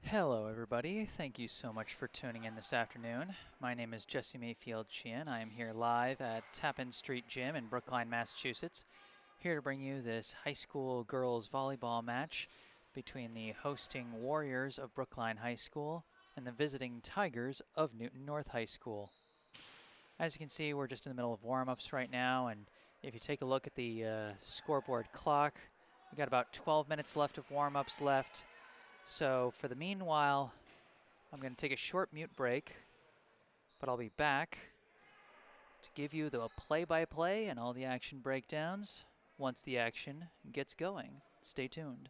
Hello everybody, thank you so much for tuning in this afternoon. My name is Jesse Mayfield-Sheehan. I am here live at Tappan Street Gym in Brookline, Massachusetts, here to bring you this high school girls volleyball match between the hosting Warriors of Brookline High School and the visiting Tigers of Newton North High School. As you can see, we're just in the middle of warm-ups right now, and if you take a look at the scoreboard clock, we got about 12 minutes left of warm-ups left. So for the meanwhile, I'm going to take a short mute break, but I'll be back to give you the play-by-play and all the action breakdowns once the action gets going. Stay tuned.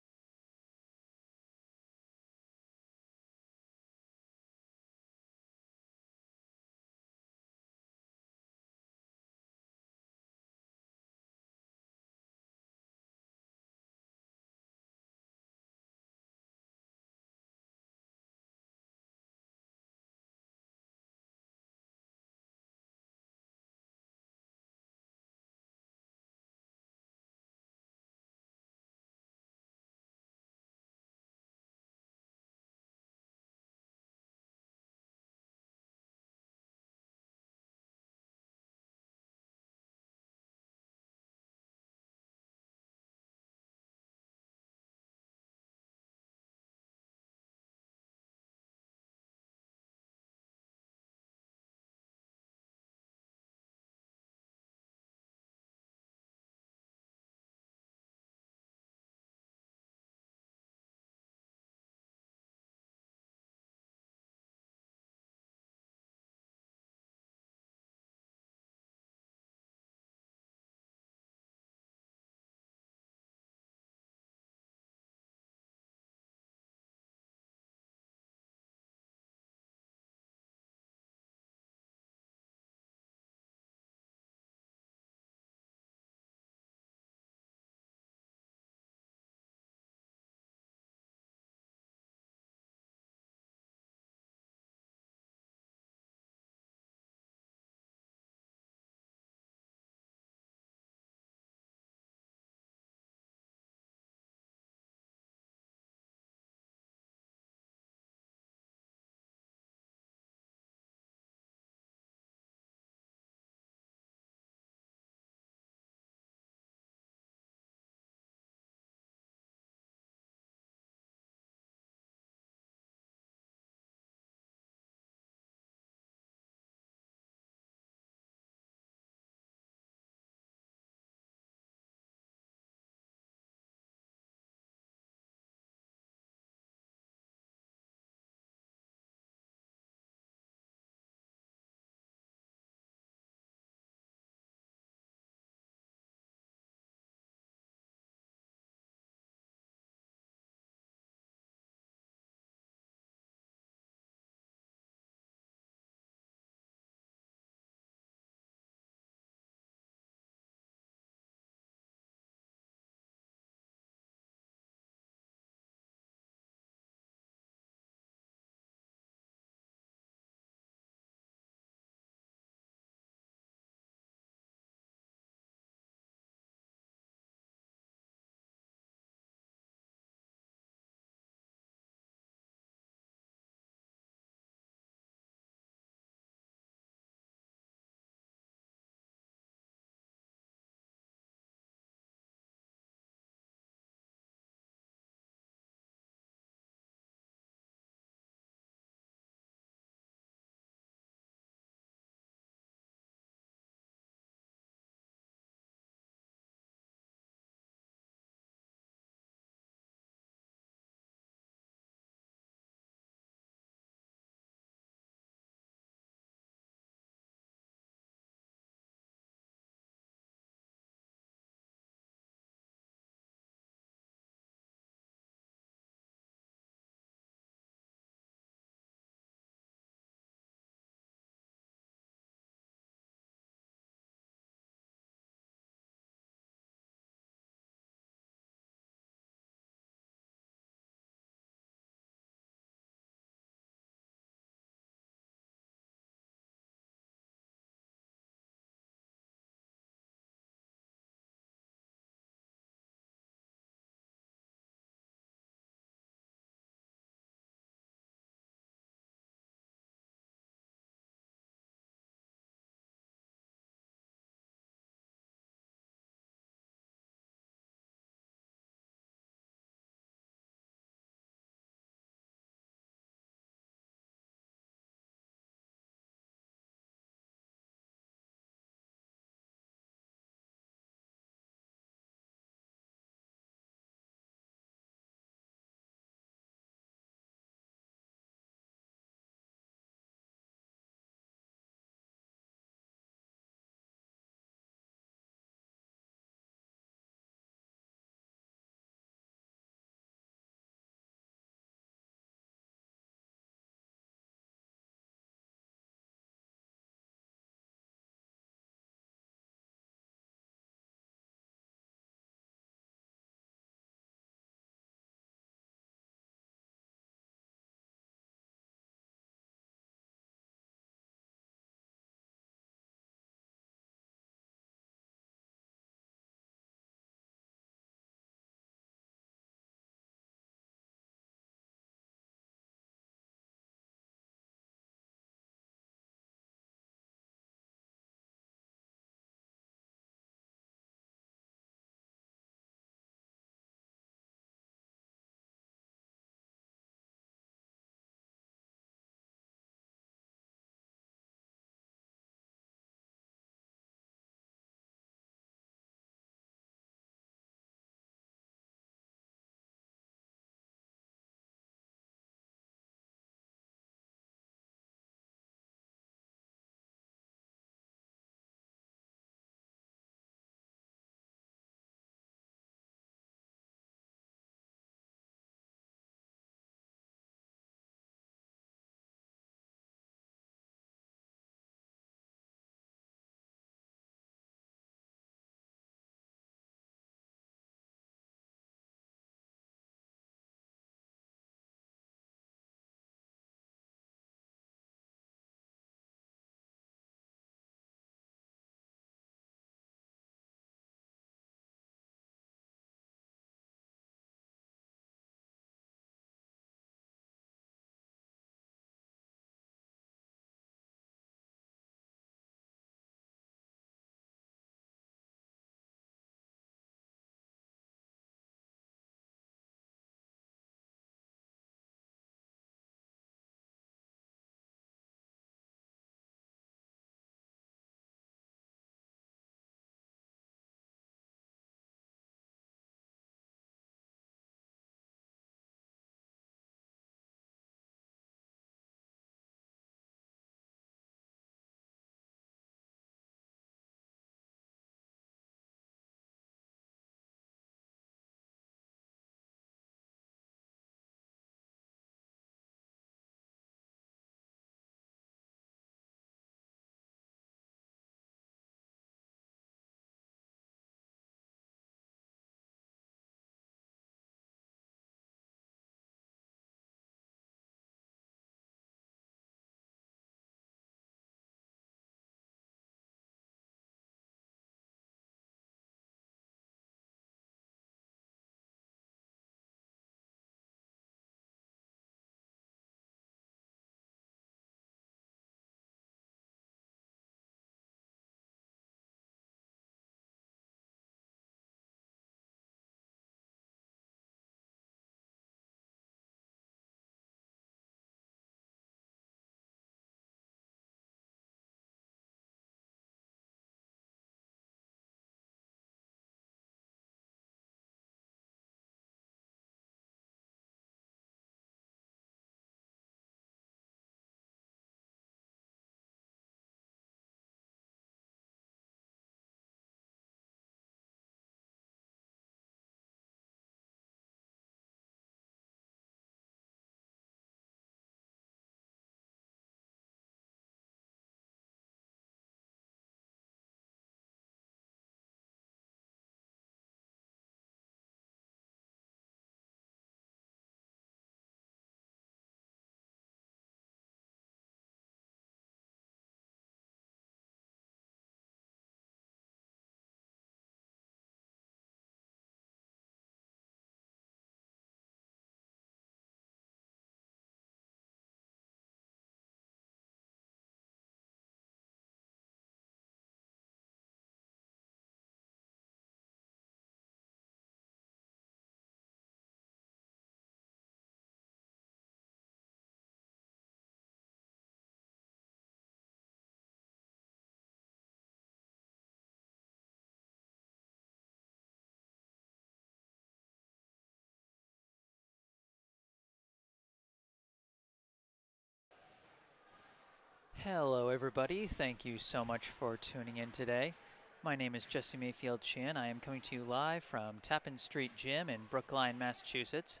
Hello everybody, thank you so much for tuning in today. My name is Jesse Mayfield-Sheehan. I am coming to you live from Tappan Street Gym in Brookline, Massachusetts,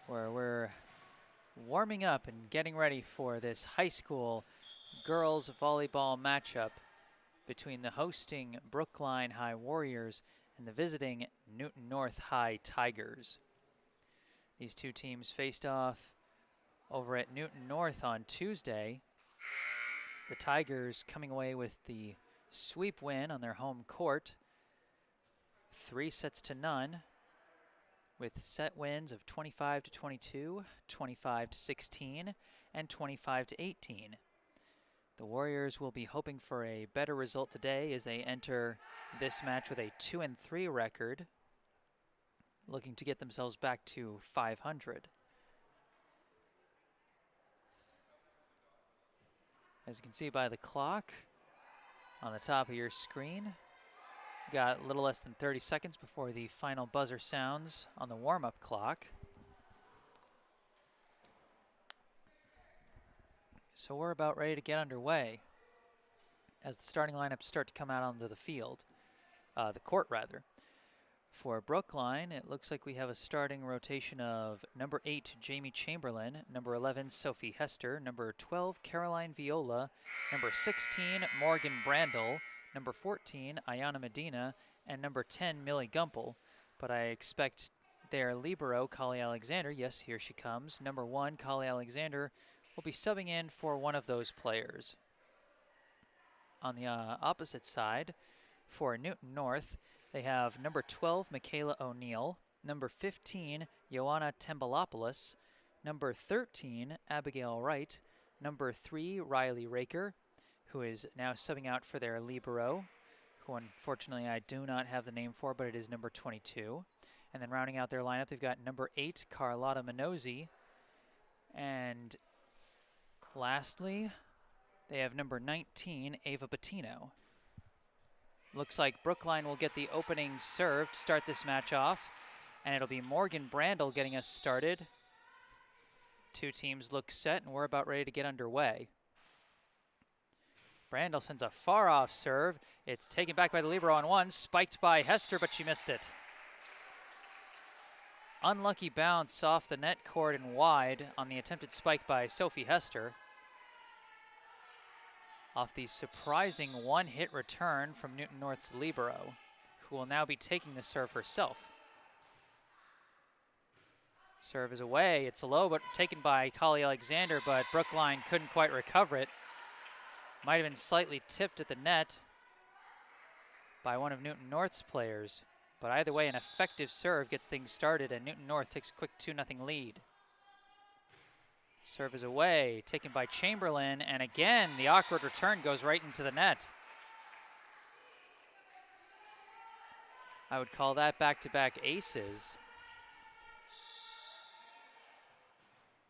where we're warming up and getting ready for this high school girls volleyball matchup between the hosting Brookline High Warriors and the visiting Newton North High Tigers. These two teams faced off over at Newton North on Tuesday. The Tigers coming away with the sweep win on their home court, 3-0, with set wins of 25-22, 25-16, and 25-18. The Warriors will be hoping for a better result today as they enter this match with a 2-3 record, looking to get themselves back to 500. As you can see by the clock on the top of your screen, got a little less than 30 seconds before the final buzzer sounds on the warm-up clock. So we're about ready to get underway as the starting lineups start to come out onto the field, the court rather. For Brookline, it looks like we have a starting rotation of number 8, Jamie Chamberlain, number 11, Sophie Hester, number 12, Caroline Viola, number 16, Morgan Brandel, number 14, Ayana Medina, and number 10, Millie Gumpel. But I expect their libero, Kali Alexander, yes, here she comes, number 1, Kali Alexander, will be subbing in for one of those players. On the opposite side, for Newton North, they have number 12, Michaela O'Neill, number 15, Ioana Tembalopoulos, number 13, Abigail Wright, number 3, Riley Raker, who is now subbing out for their libero, who unfortunately I do not have the name for, but it is number 22. And then rounding out their lineup, they've got number 8, Carlotta Minozzi, and lastly, they have number 19, Ava Bettino. Looks like Brookline will get the opening serve to start this match off, and it'll be Morgan Brandel getting us started. Two teams look set, and we're about ready to get underway. Brandel sends a far-off serve. It's taken back by the libero on one, spiked by Hester, but she missed it. Unlucky bounce off the net cord and wide on the attempted spike by Sophie Hester. Off the surprising one-hit return from Newton North's libero, who will now be taking the serve herself. Serve is away. It's low, but taken by Kali Alexander, but Brookline couldn't quite recover it. Might have been slightly tipped at the net by one of Newton North's players, but either way, an effective serve gets things started, and Newton North takes a quick 2-0 lead. Serve is away, taken by Chamberlain, and again, the awkward return goes right into the net. I would call that back-to-back aces.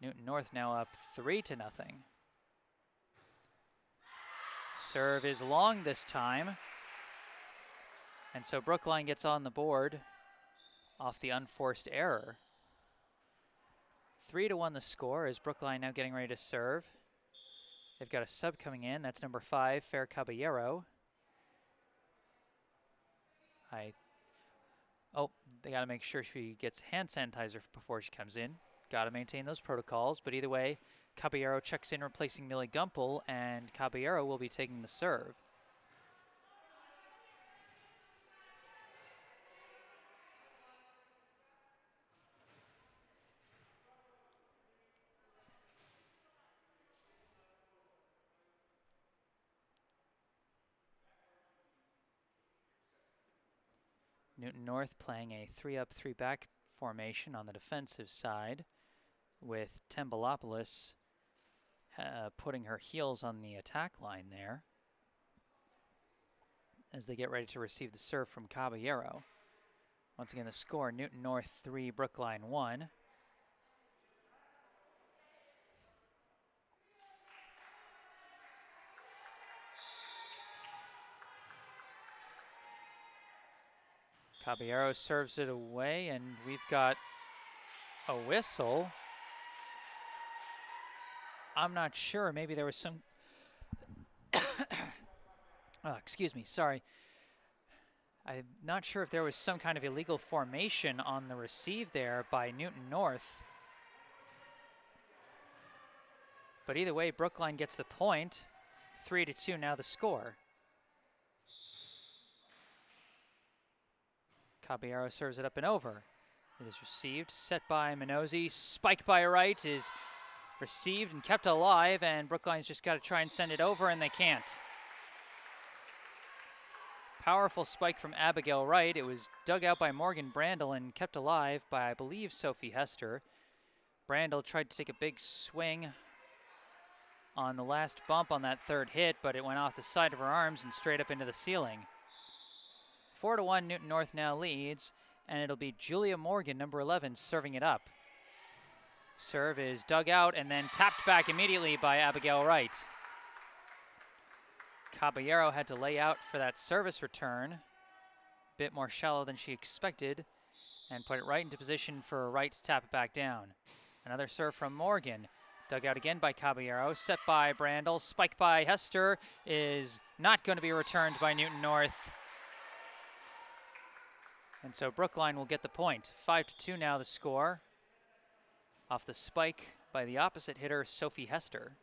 Newton North now up 3-0. Serve is long this time, and so Brookline gets on the board off the unforced error. 3-1 the score as Brookline now getting ready to serve. They've got a sub coming in. That's number 5, Fair Caballero. They got to make sure she gets hand sanitizer before she comes in. Got to maintain those protocols. But either way, Caballero checks in replacing Millie Gumpel, and Caballero will be taking the serve. Newton North playing a 3-up, 3-back formation on the defensive side, with Tembalopoulos putting her heels on the attack line there as they get ready to receive the serve from Caballero. Once again, the score, Newton North 3, Brookline 1. Caballero serves it away, and we've got a whistle. I'm not sure. Maybe there was some Excuse me, sorry. I'm not sure if there was some kind of illegal formation on the receive there by Newton North. But either way, Brookline gets the point. 3-2 now the score. Caballero serves it up and over. It is received, set by Minozzi. Spike by right is received and kept alive, and Brookline's just got to try and send it over, and they can't. Powerful spike from Abigail Wright. It was dug out by Morgan Brandel and kept alive by, I believe, Sophie Hester. Brandel tried to take a big swing on the last bump on that third hit, but it went off the side of her arms and straight up into the ceiling. 4-1, Newton North now leads, and it'll be Julia Morgan, number 11, serving it up. Serve is dug out and then tapped back immediately by Abigail Wright. Caballero had to lay out for that service return, a bit more shallow than she expected, and put it right into position for Wright to tap it back down. Another serve from Morgan, dug out again by Caballero, set by Brandel, spike by Hester, is not going to be returned by Newton North. And so Brookline will get the point. 5-2 now the score, off the spike by the opposite hitter, Sophie Hester.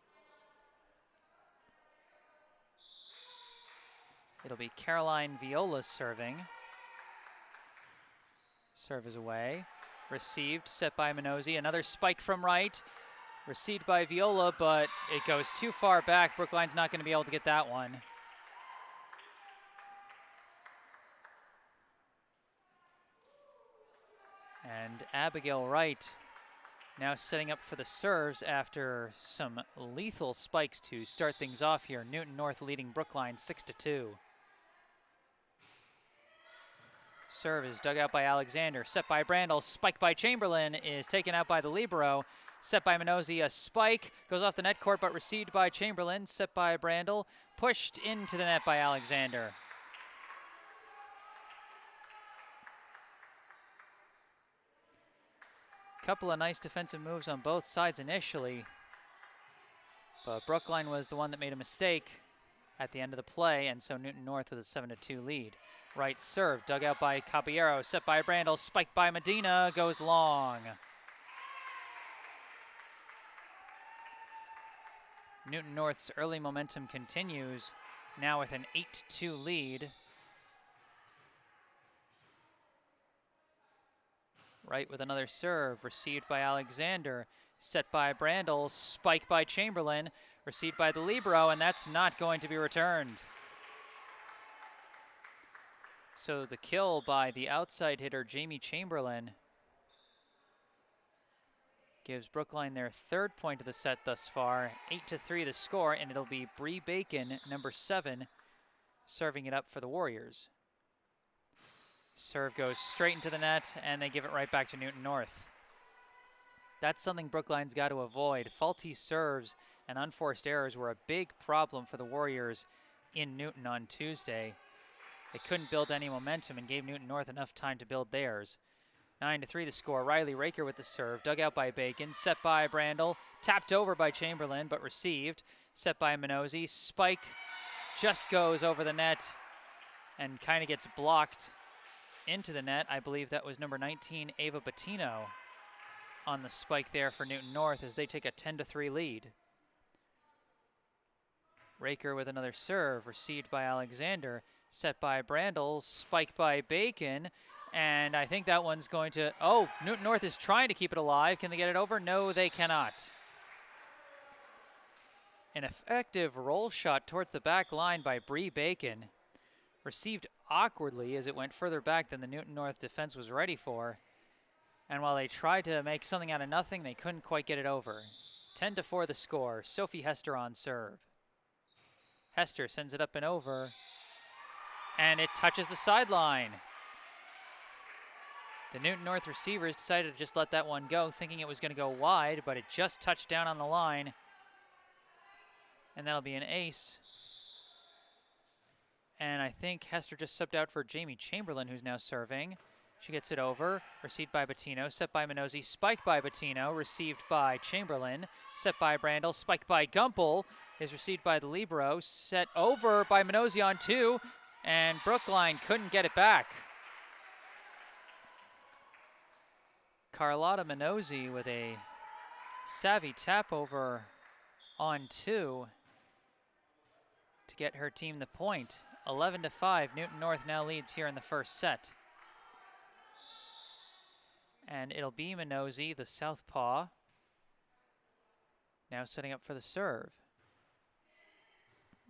It'll be Caroline Viola serving. Serve is away. Received, set by Minozzi. Another spike from right. Received by Viola, but it goes too far back. Brookline's not going to be able to get that one. And Abigail Wright now setting up for the serves after some lethal spikes to start things off here. Newton North leading Brookline 6-2. Serve is dug out by Alexander, set by Brandel, spike by Chamberlain is taken out by the libero, set by Minozzi, a spike, goes off the net court but received by Chamberlain, set by Brandel, pushed into the net by Alexander. Couple of nice defensive moves on both sides initially, but Brookline was the one that made a mistake at the end of the play, and so Newton North with a 7-2 lead. Right serve, dug out by Caballero, set by Brandel, spiked by Medina, goes long. Newton North's early momentum continues, now with an 8-2 lead. Right with another serve, received by Alexander, set by Brandel, spiked by Chamberlain, received by the libero, and that's not going to be returned. So the kill by the outside hitter, Jamie Chamberlain, gives Brookline their third point of the set thus far. 8-3 the score, and it'll be Bree Bacon, number 7, serving it up for the Warriors. Serve goes straight into the net, and they give it right back to Newton North. That's something Brookline's got to avoid. Faulty serves and unforced errors were a big problem for the Warriors in Newton on Tuesday. They couldn't build any momentum and gave Newton North enough time to build theirs. 9-3 the score. Riley Raker with the serve, dug out by Bacon, set by Brandel, tapped over by Chamberlain, but received, set by Minozzi. Spike just goes over the net and kind of gets blocked into the net. I believe that was number 19, Ava Bettino, on the spike there for Newton North as they take a 10-3 lead. Raker with another serve, received by Alexander, set by Brandel, spiked by Bacon, and I think that one's going to, oh, Newton North is trying to keep it alive. Can they get it over? No, they cannot. An effective roll shot towards the back line by Bree Bacon, received awkwardly as it went further back than the Newton North defense was ready for. And while they tried to make something out of nothing, they couldn't quite get it over. 10-4 the score. Sophie Hester on serve. Hester sends it up and over, and it touches the sideline. The Newton North receivers decided to just let that one go, thinking it was going to go wide, but it just touched down on the line, and that'll be an ace. And I think Hester just subbed out for Jamie Chamberlain, who's now serving. She gets it over, received by Bettino, set by Minozzi, spiked by Bettino, received by Chamberlain, set by Brandel, spiked by Gumpel, is received by the libero, set over by Minozzi on 2, and Brookline couldn't get it back. Carlotta Minozzi with a savvy tap over on 2 to get her team the point. 11-5, Newton North now leads here in the first set. And it'll be Minozzi, the southpaw, now setting up for the serve.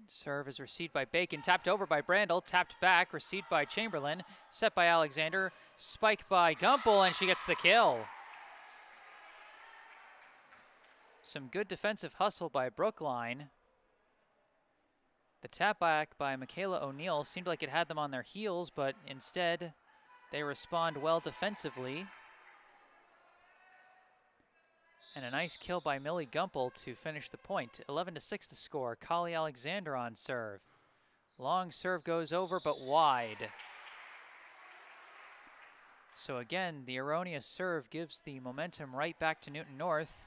Serve is received by Bacon, tapped over by Brandel, tapped back, received by Chamberlain, set by Alexander, spiked by Gumpel, and she gets the kill. Some good defensive hustle by Brookline. The tap back by Michaela O'Neill seemed like it had them on their heels, but instead they respond well defensively. And a nice kill by Millie Gumpel to finish the point. 11-6 the score. Kali Alexander on serve. Long serve goes over, but wide. So again, the erroneous serve gives the momentum right back to Newton North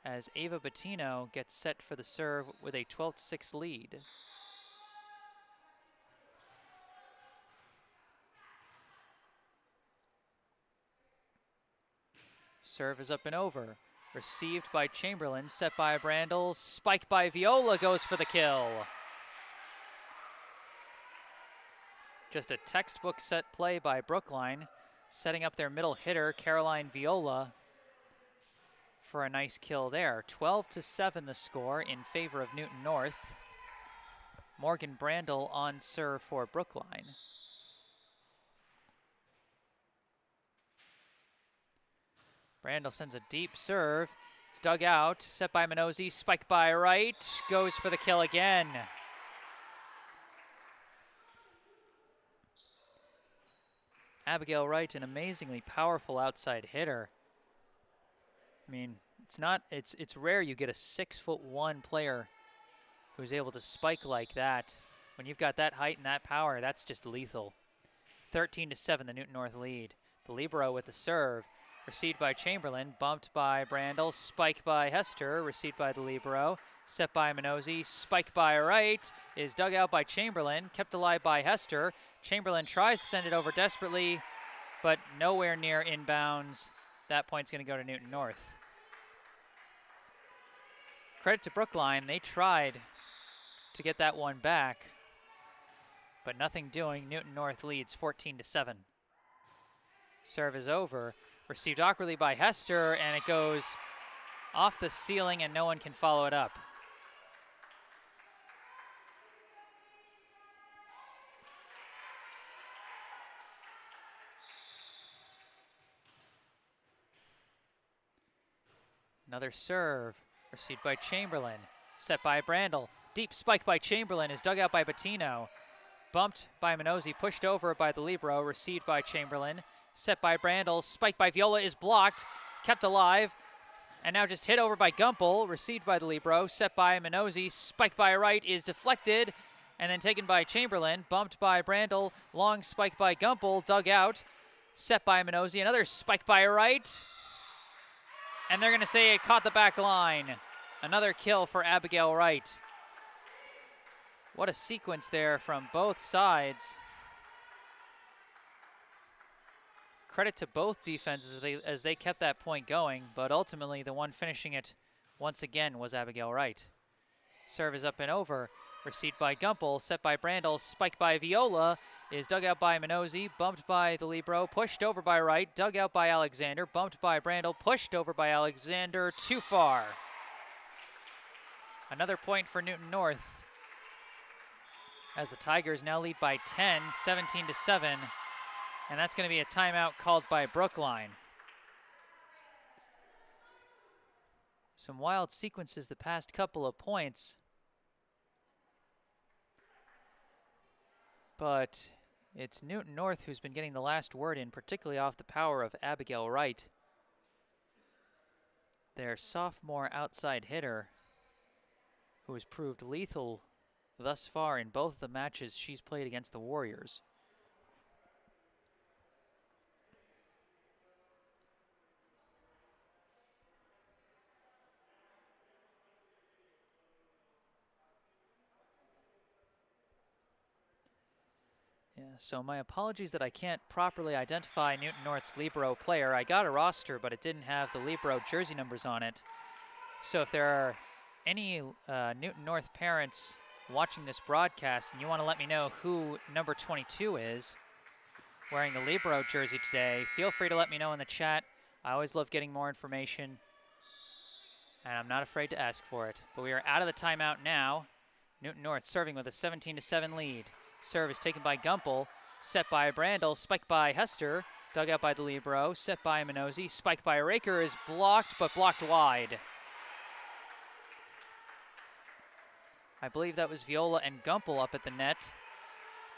as Ava Bettino gets set for the serve with a 12-6 lead. Serve is up and over. Received by Chamberlain, set by Brandel, spiked by Viola, goes for the kill. Just a textbook set play by Brookline, setting up their middle hitter, Caroline Viola, for a nice kill there. 12-7 the score in favor of Newton North. Morgan Brandel on serve for Brookline. Brandel sends a deep serve. It's dug out, set by Minozzi, spiked by Wright, goes for the kill again. Abigail Wright, an amazingly powerful outside hitter. I mean, it's rare you get a 6'1" player who's able to spike like that. When you've got that height and that power, that's just lethal. 13-7, the Newton North lead. The libero with the serve. Received by Chamberlain, bumped by Brandel, spiked by Hester, received by the libero, set by Minozzi, spiked by Wright, is dug out by Chamberlain, kept alive by Hester. Chamberlain tries to send it over desperately, but nowhere near inbounds. That point's going to go to Newton North. Credit to Brookline, they tried to get that one back, but nothing doing. Newton North leads 14-7. Serve is over. Received awkwardly by Hester, and it goes off the ceiling, and no one can follow it up. Another serve, received by Chamberlain, set by Brandel. Deep spike by Chamberlain is dug out by Bettino. Bumped by Minozzi, pushed over by the libero, received by Chamberlain. Set by Brandel, spiked by Viola is blocked, kept alive, and now just hit over by Gumpel, received by the libero, set by Minozzi, spiked by Wright is deflected, and then taken by Chamberlain, bumped by Brandel, long spike by Gumpel, dug out, set by Minozzi, another spike by Wright, and they're going to say it caught the back line. Another kill for Abigail Wright. What a sequence there from both sides. Credit to both defenses as they kept that point going, but ultimately the one finishing it once again was Abigail Wright. Serve is up and over, received by Gumpel, set by Brandel, spiked by Viola, is dug out by Minozzi, bumped by the libero, pushed over by Wright, dug out by Alexander, bumped by Brandel, pushed over by Alexander, too far. Another point for Newton North as the Tigers now lead by 10, 17-7. And that's going to be a timeout called by Brookline. Some wild sequences the past couple of points. But it's Newton North who's been getting the last word in, particularly off the power of Abigail Wright. Their sophomore outside hitter, who has proved lethal thus far in both the matches she's played against the Warriors. So my apologies that I can't properly identify Newton North's Libero player. I got a roster, but it didn't have the Libero jersey numbers on it. So if there are any Newton North parents watching this broadcast and you want to let me know who number 22 is wearing the Libero jersey today, feel free to let me know in the chat. I always love getting more information, and I'm not afraid to ask for it. But we are out of the timeout now. Newton North serving with a 17-7 lead. Serve is taken by Gumpel, set by Brandel, spiked by Hester, dug out by the Libero, set by Minozzi, spiked by Raker, is blocked, but blocked wide. I believe that was Viola and Gumpel up at the net,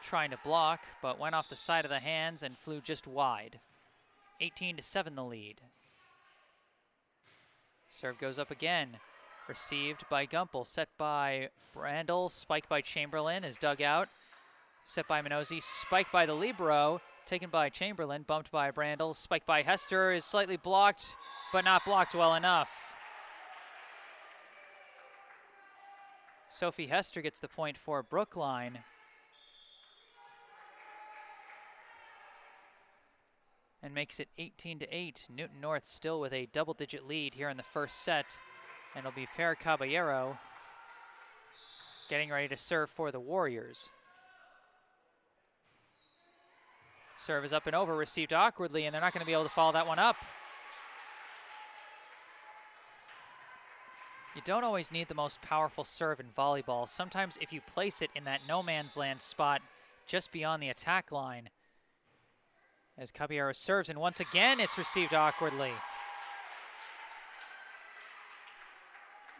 trying to block, but went off the side of the hands and flew just wide. 18-7 the lead. Serve goes up again. Received by Gumpel, set by Brandel, spiked by Chamberlain, is dug out. Set by Minozzi, spiked by the Libero, taken by Chamberlain, bumped by Brandel, spiked by Hester, is slightly blocked, but not blocked well enough. Sophie Hester gets the point for Brookline. And makes it 18-8. Newton North still with a double-digit lead here in the first set. And it'll be Fer Caballero getting ready to serve for the Warriors. Serve is up and over, received awkwardly, and they're not going to be able to follow that one up. You don't always need the most powerful serve in volleyball. Sometimes if you place it in that no man's land spot just beyond the attack line, as Caballero serves, and once again it's received awkwardly.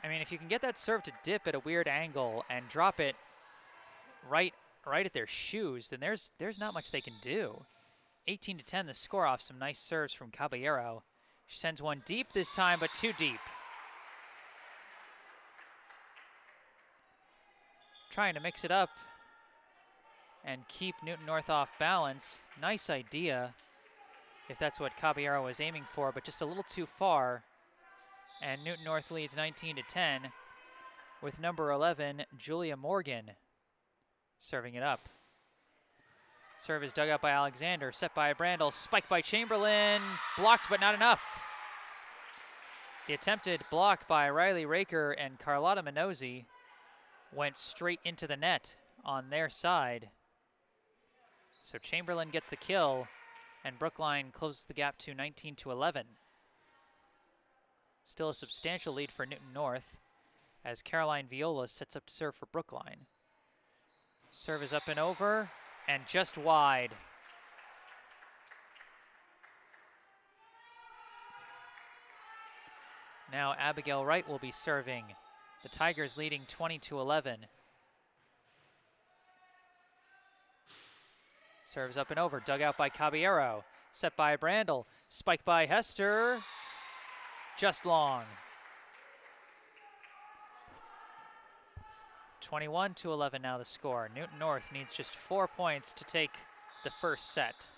I mean, if you can get that serve to dip at a weird angle and drop it right at their shoes, then there's not much they can do. 18-10 the score off some nice serves from Caballero. She sends one deep this time, but too deep. Trying to mix it up and keep Newton North off balance. Nice idea, if that's what Caballero was aiming for, but just a little too far. And Newton North leads 19-10 with number 11, Julia Morgan, serving it up. Serve is dug out by Alexander, set by Brandel, spiked by Chamberlain, blocked but not enough. The attempted block by Riley Raker and Carlotta Minozzi went straight into the net on their side. So Chamberlain gets the kill, and Brookline closes the gap to 19-11. Still a substantial lead for Newton North as Caroline Viola sets up to serve for Brookline. Serve is up and over, and just wide. Now Abigail Wright will be serving. The Tigers leading 20-11. Serves up and over, dug out by Caballero. Set by Brandel, spiked by Hester. Just long. 21-11 now the score. Newton North needs just 4 points to take the first set.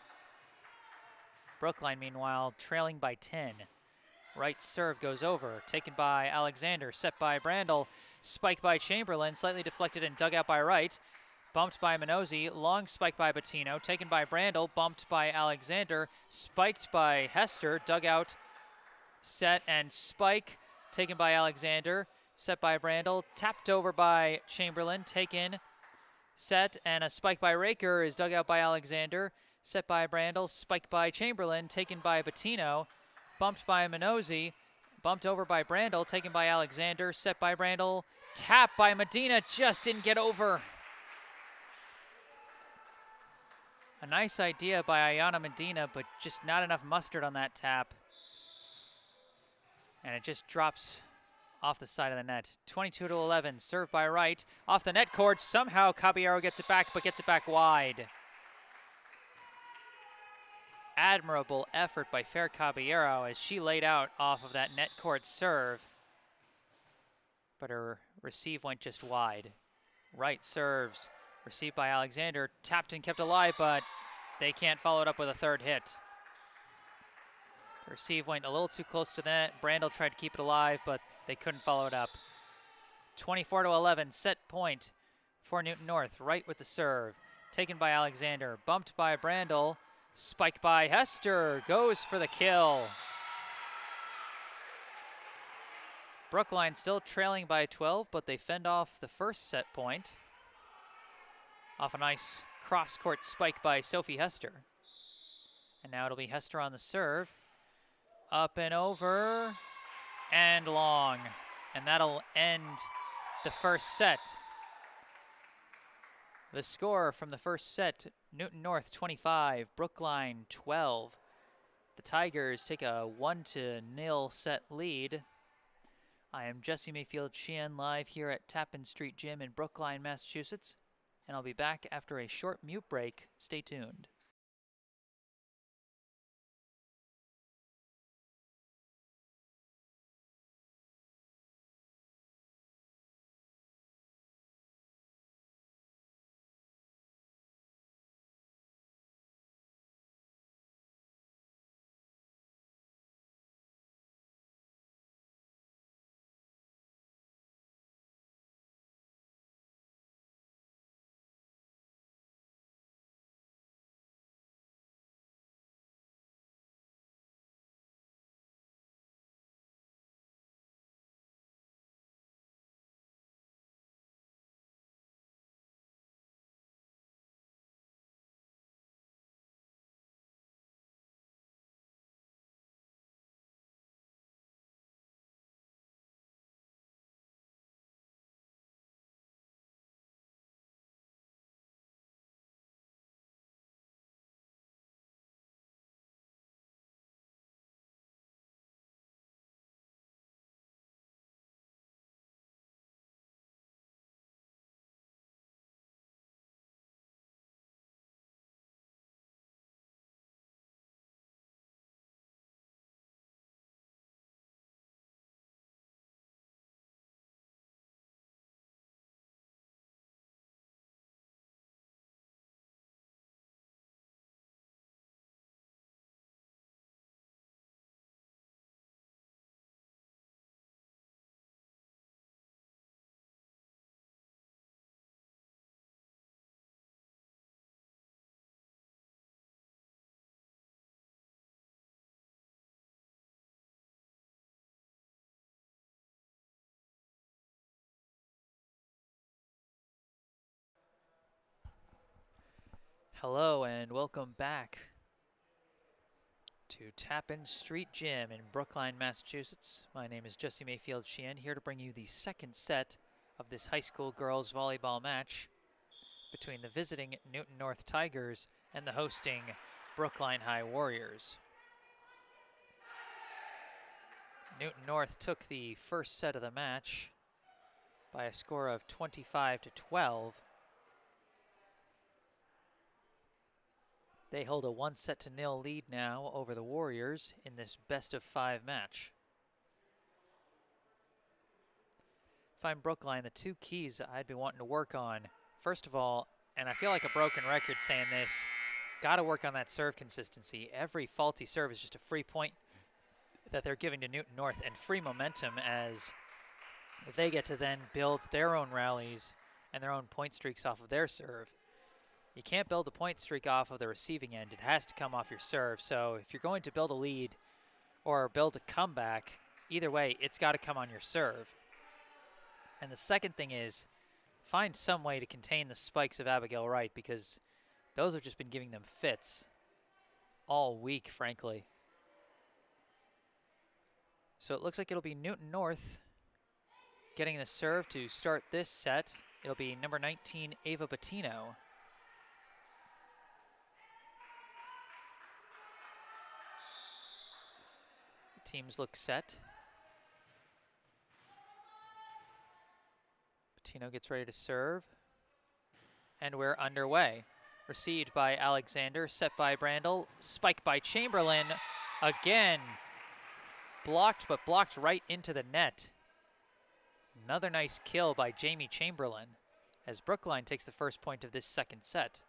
Brookline, meanwhile, trailing by 10. Right serve goes over, taken by Alexander, set by Brandel, spiked by Chamberlain, slightly deflected and dug out by Wright. Bumped by Minozzi, long spike by Bettino, taken by Brandel, bumped by Alexander, spiked by Hester, dug out, set and spike, taken by Alexander, set by Brandel, tapped over by Chamberlain, taken, set, and a spike by Raker is dug out by Alexander, set by Brandel, spiked by Chamberlain, taken by Bettino, bumped by Minozzi, bumped over by Brandel, taken by Alexander, set by Brandel, tap by Medina, just didn't get over. A nice idea by Ayana Medina, but just not enough mustard on that tap. And it just drops off the side of the net. 22-11, served by Wright. Off the net cord, somehow Caballero gets it back, but gets it back wide. Admirable effort by Fer Caballero as she laid out off of that net court serve. But her receive went just wide. Wright serves. Received by Alexander, tapped and kept alive, but they can't follow it up with a third hit. The receive went a little too close to the net. Brandel tried to keep it alive, but they couldn't follow it up. 24-11, set point for Newton North. Wright with the serve. Taken by Alexander, bumped by Brandel, spiked by Hester, goes for the kill. Brookline still trailing by 12, but they fend off the first set point. Off a nice cross-court spike by Sophie Hester. And now it'll be Hester on the serve. Up and over, and long. And that'll end the first set. The score from the first set, Newton North 25, Brookline 12. The Tigers take a 1-0 set lead. I am Jesse Mayfield-Sheehan, live here at Tappan Street Gym in Brookline, Massachusetts, and I'll be back after a short mute break. Stay tuned. Hello and welcome back to Tappan Street Gym in Brookline, Massachusetts. My name is Jesse Mayfield-Sheehan, here to bring you the second set of this high school girls volleyball match between the visiting Newton North Tigers and the hosting Brookline High Warriors. Newton North took the first set of the match by a score of 25-12. They hold a 1-0 lead now over the Warriors in this best-of-5 match. Find Brookline, the two keys I'd be wanting to work on. First of all, and I feel like a broken record saying this, got to work on that serve consistency. Every faulty serve is just a free point that they're giving to Newton North and free momentum as they get to then build their own rallies and their own point streaks off of their serve. You can't build a point streak off of the receiving end. It has to come off your serve. So if you're going to build a lead or build a comeback, either way, it's got to come on your serve. And the second thing is find some way to contain the spikes of Abigail Wright, because those have just been giving them fits all week, frankly. So it looks like it'll be Newton North getting the serve to start this set. It'll be number 19, Ava Bettino. Teams look set. Bettino gets ready to serve. And we're underway. Received by Alexander, set by Brandel, spiked by Chamberlain. Again, blocked, but blocked right into the net. Another nice kill by Jamie Chamberlain as Brookline takes the first point of this second set.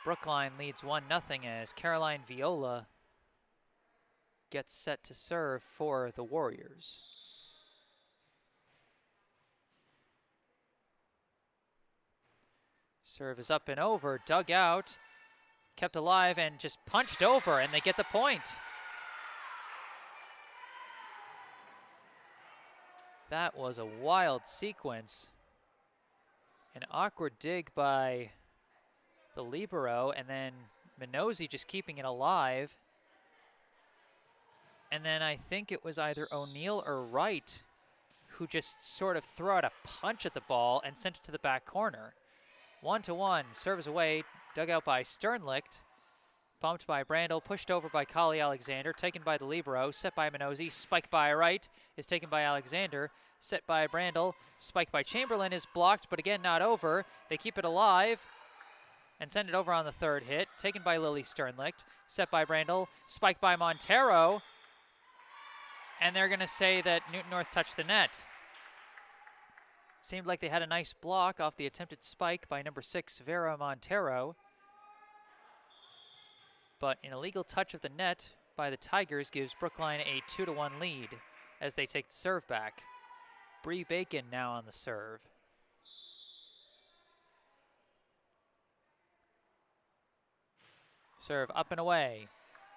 Brookline leads 1-0 as Caroline Viola gets set to serve for the Warriors. Serve is up and over, dug out, kept alive, and just punched over, and they get the point. That was a wild sequence. An awkward dig by the libero, and then Minozzi just keeping it alive. And then I think it was either O'Neill or Wright who just sort of threw out a punch at the ball and sent it to the back corner. 1-1, serves away, dug out by Sternlicht, bumped by Brandel, pushed over by Kali Alexander, taken by the libero, set by Minozzi, spiked by Wright, is taken by Alexander, set by Brandel, spiked by Chamberlain, is blocked, but again not over. They keep it alive and send it over on the third hit, taken by Lily Sternlicht, set by Brandel, spiked by Montero, and they're gonna say that Newton North touched the net. Seemed like they had a nice block off the attempted spike by number 6, Vera Montero. But an illegal touch of the net by the Tigers gives Brookline a 2-1 lead as they take the serve back. Bree Bacon now on the serve. Serve up and away.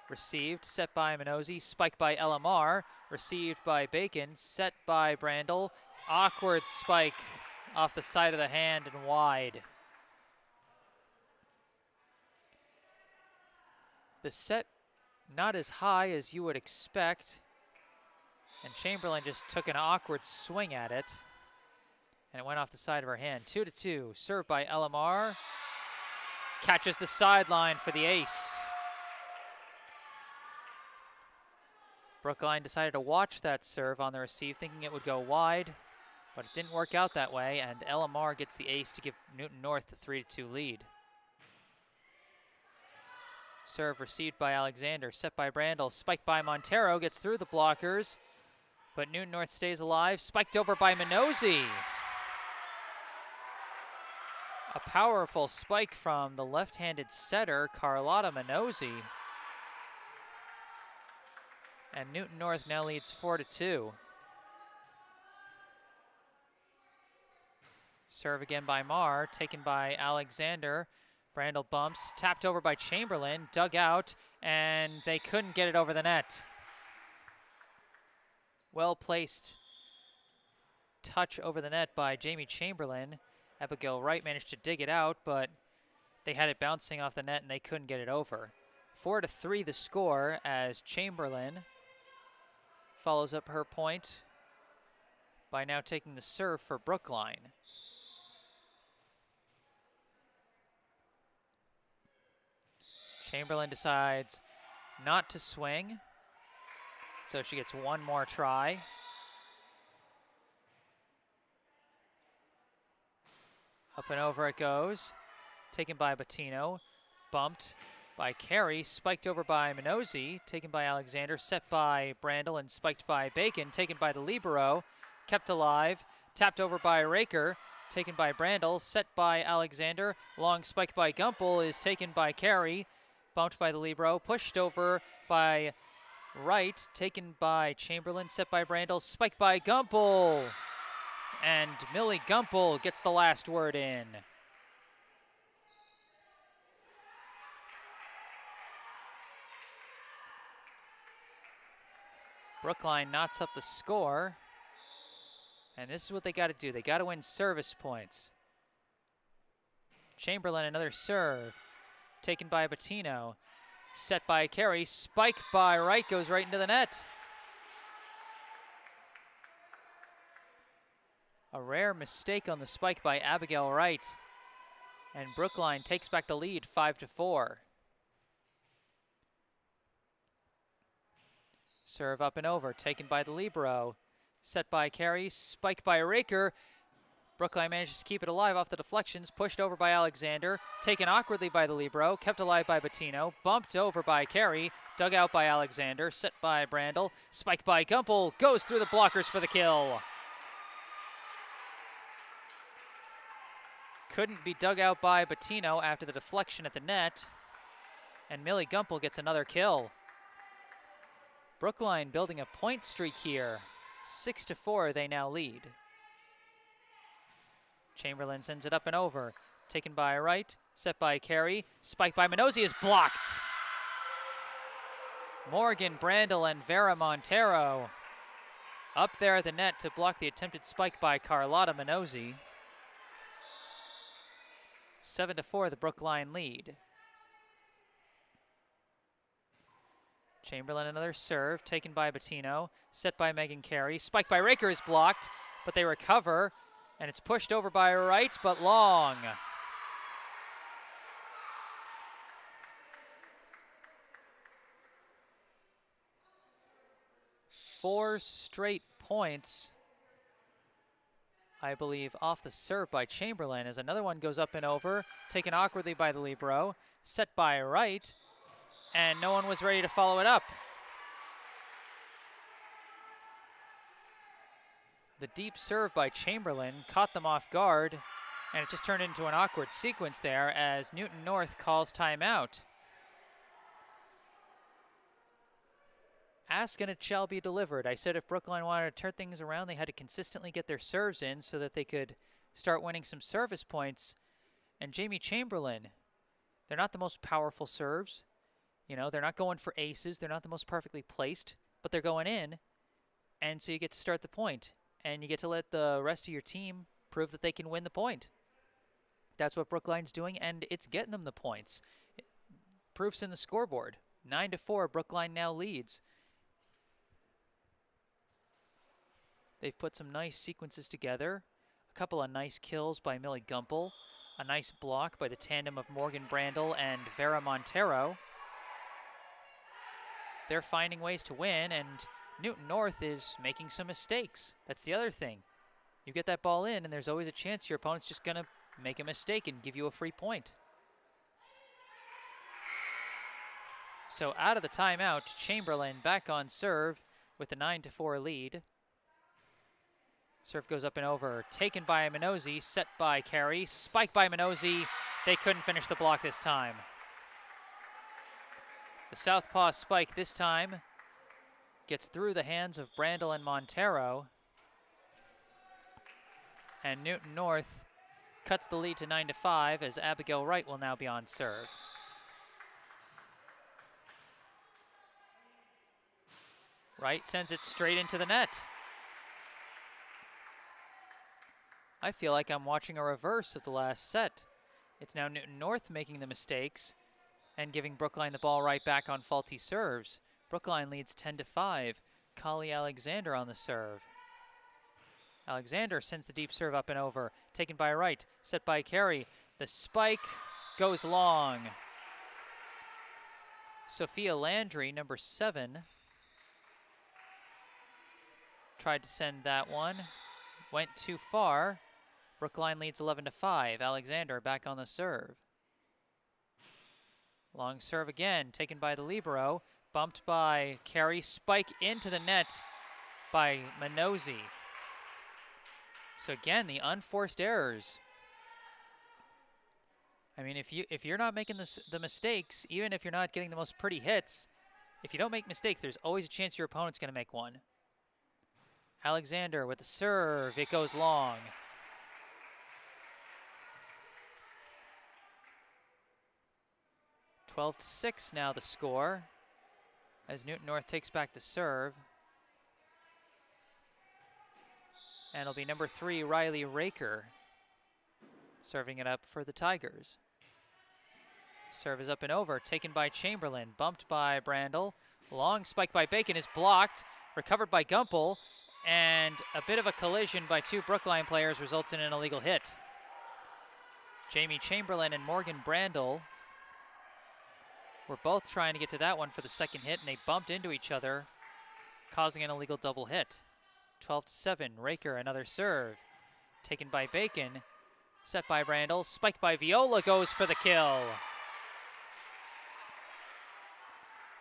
Received, set by Minozzi, spiked by LMR, received by Bacon, set by Brandel. Awkward spike off the side of the hand and wide. The set not as high as you would expect, and Chamberlain just took an awkward swing at it, and it went off the side of her hand. 2-2, served by LMR. Catches the sideline for the ace. Brookline decided to watch that serve on the receive, thinking it would go wide, but it didn't work out that way, and LMR gets the ace to give Newton North the 3-2 lead. Serve received by Alexander, set by Brandel, spiked by Montero, gets through the blockers, but Newton North stays alive, spiked over by Minozzi. A powerful spike from the left-handed setter, Carlotta Minozzi. And Newton North now leads 4-2. Serve again by Marr, taken by Alexander. Brandel bumps, tapped over by Chamberlain, dug out, and they couldn't get it over the net. Well-placed touch over the net by Jamie Chamberlain. Abigail Wright managed to dig it out, but they had it bouncing off the net and they couldn't get it over. 4-3 the score as Chamberlain follows up her point by now taking the serve for Brookline. Chamberlain decides not to swing, so she gets one more try. Up and over it goes, taken by Bettino, bumped by Carey, spiked over by Minozzi, taken by Alexander, set by Brandel and spiked by Bacon, taken by the libero, kept alive, tapped over by Raker, taken by Brandel, set by Alexander, long spike by Gumpel is taken by Carey, bumped by the libero, pushed over by Wright, taken by Chamberlain, set by Brandel, spiked by Gumpel, and Millie Gumpel gets the last word in. Brookline knots up the score, and this is what they got to do. They got to win service points. Chamberlain, another serve, taken by Bettino, set by Carey, spike by Wright, goes right into the net. A rare mistake on the spike by Abigail Wright, and Brookline takes back the lead 5-4. Serve up and over, taken by the libero, set by Carey, spiked by Raker. Brookline manages to keep it alive off the deflections, pushed over by Alexander, taken awkwardly by the libero, kept alive by Bettino, bumped over by Carey, dug out by Alexander, set by Brandel, spiked by Gumpel, goes through the blockers for the kill. Couldn't be dug out by Bettino after the deflection at the net, and Millie Gumpel gets another kill. Brookline building a point streak here. 6-4 they now lead. Chamberlain sends it up and over. taken by Wright, set by Carey, spike by Minozzi is blocked. Morgan Brandel and Vera Montero up there at the net to block the attempted spike by Carlotta Minozzi. 7-4, the Brookline lead. Chamberlain another serve, taken by Bettino, set by Megan Carey. Spike by Raker is blocked, but they recover, and it's pushed over by Wright, but long. Four straight points, I believe, off the serve by Chamberlain, as another one goes up and over, taken awkwardly by the libero, set by Wright, and no one was ready to follow it up. The deep serve by Chamberlain caught them off guard, and it just turned into an awkward sequence there as Newton North calls timeout. Ask and it shall be delivered. I said if Brookline wanted to turn things around, they had to consistently get their serves in so that they could start winning some service points. And Jamie Chamberlain, they're not the most powerful serves. You know, they're not going for aces. They're not the most perfectly placed, but they're going in. And so you get to start the point, and you get to let the rest of your team prove that they can win the point. That's what Brookline's doing, and it's getting them the points. Proof's in the scoreboard. 9-4, Brookline now leads. They've put some nice sequences together. A couple of nice kills by Millie Gumpel. A nice block by the tandem of Morgan Brandel and Vera Montero. They're finding ways to win, and Newton North is making some mistakes. That's the other thing. You get that ball in, and there's always a chance your opponent's just going to make a mistake and give you a free point. So out of the timeout, Chamberlain back on serve with a 9-4 lead. Serve goes up and over, taken by Minozzi, set by Carey, spike by Minozzi. They couldn't finish the block this time. The southpaw spike this time gets through the hands of Brandel and Montero. And Newton North cuts the lead to 9-5 as Abigail Wright will now be on serve. Wright sends it straight into the net. I feel like I'm watching a reverse of the last set. It's now Newton North making the mistakes and giving Brookline the ball right back on faulty serves. Brookline leads 10-5. Kali Alexander on the serve. Alexander sends the deep serve up and over. Taken by Wright, set by Carey. The spike goes long. Sophia Landry, number 7, tried to send that one. Went too far. Brookline leads 11-5. Alexander back on the serve. Long serve again, taken by the libero. Bumped by Carey. Spike into the net by Minozzi. So again, the unforced errors. I mean, if you're not making the mistakes, even if you're not getting the most pretty hits, if you don't make mistakes, there's always a chance your opponent's going to make one. Alexander with the serve. It goes long. (12-6) now the score as Newton North takes back the serve. And it'll be number 3, Riley Raker, serving it up for the Tigers. Serve is up and over, taken by Chamberlain, bumped by Brandel. Long spike by Bacon is blocked, recovered by Gumpel, and a bit of a collision by 2 Brookline players results in an illegal hit. Jamie Chamberlain and Morgan Brandel were both trying to get to that one for the second hit, and they bumped into each other, causing an illegal double hit. 12-7, Raker, another serve. Taken by Bacon, set by Brandel, spiked by Viola, goes for the kill.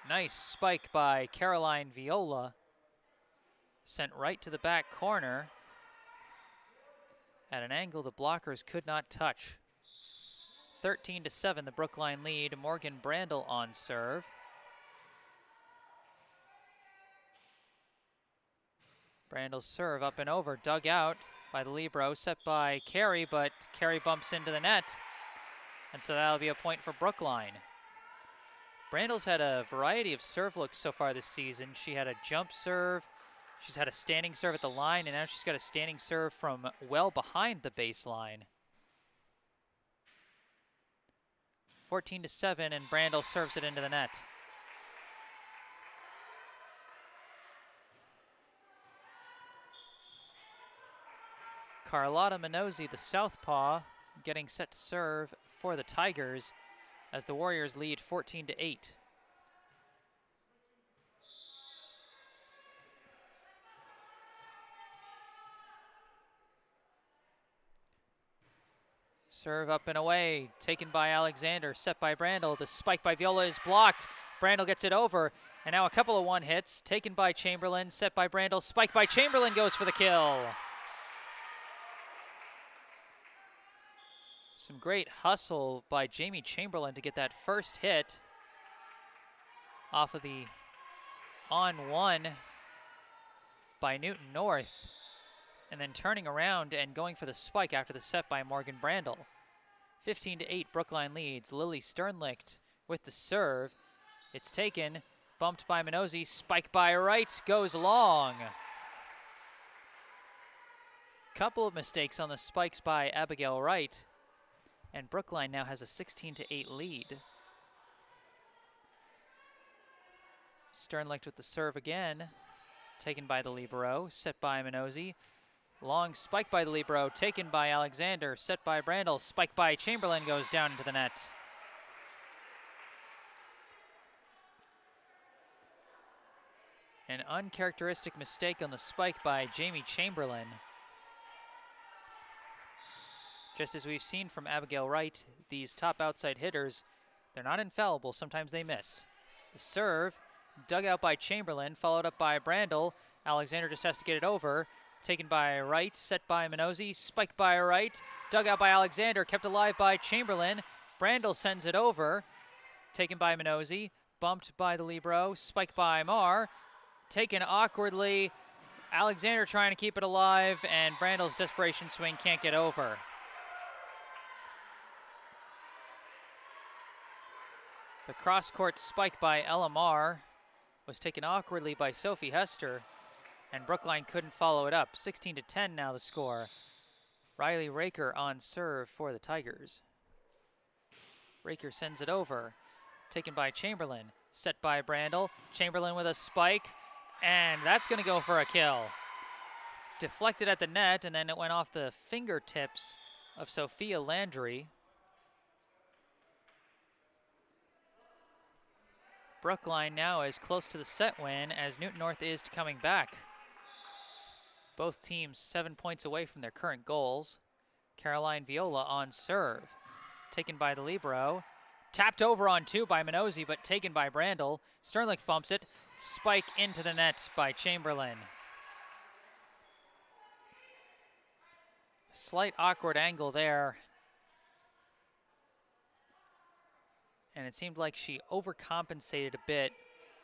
Nice spike by Caroline Viola. Sent right to the back corner at an angle the blockers could not touch. 13-7, the Brookline lead. Morgan Brandel on serve. Brandel's serve up and over, dug out by the libero, set by Carey, but Carey bumps into the net And so that'll be a point for Brookline. Brandle's had a variety of serve looks so far this season. She had a jump serve, she's had a standing serve at the line, and now she's got a standing serve from well behind the baseline. 14-7, and Brandle serves it into the net. Carlotta Minozzi, the southpaw, getting set to serve for the Tigers as the Warriors lead 14-8. Serve up and away, taken by Alexander, set by Brandle. The spike by Viola is blocked. Brandle gets it over, and now a couple of one hits, taken by Chamberlain, set by Brandle, spike by Chamberlain goes for the kill. Some great hustle by Jamie Chamberlain to get that first hit off of the on-one by Newton North, and then turning around and going for the spike after the set by Morgan Brandle. 15-8, Brookline leads. Lily Sternlicht with the serve. It's taken, bumped by Minozzi, spike by Wright, goes long. Couple of mistakes on the spikes by Abigail Wright, and Brookline now has a 16-8 lead. Sternlicht with the serve again, taken by the libero, set by Minozzi. Long spike by the libero, taken by Alexander, set by Brandle, spike by Chamberlain goes down into the net. An uncharacteristic mistake on the spike by Jamie Chamberlain. Just as we've seen from Abigail Wright, these top outside hitters, they're not infallible, sometimes they miss. The serve, dug out by Chamberlain, followed up by Brandle. Alexander just has to get it over. Taken by Wright, set by Minozzi, spiked by Wright, dug out by Alexander, kept alive by Chamberlain. Brandle sends it over, taken by Minozzi, bumped by the libero, spiked by Marr, taken awkwardly. Alexander trying to keep it alive, and Brandle's desperation swing can't get over. The cross-court spike by Ella Marr was taken awkwardly by Sophie Hester, and Brookline couldn't follow it up. 16-10 now the score. Riley Raker on serve for the Tigers. Raker sends it over, taken by Chamberlain, set by Brandle. Chamberlain with a spike, and that's going to go for a kill. Deflected at the net, and then it went off the fingertips of Sophia Landry. Brookline now is close to the set win as Newton North is to coming back. Both teams 7 points away from their current goals. Caroline Viola on serve. Taken by the libero. Tapped over on two by Minozzi, but taken by Brandle. Sternlicht bumps it. Spike into the net by Chamberlain. Slight awkward angle there. And it seemed like she overcompensated a bit,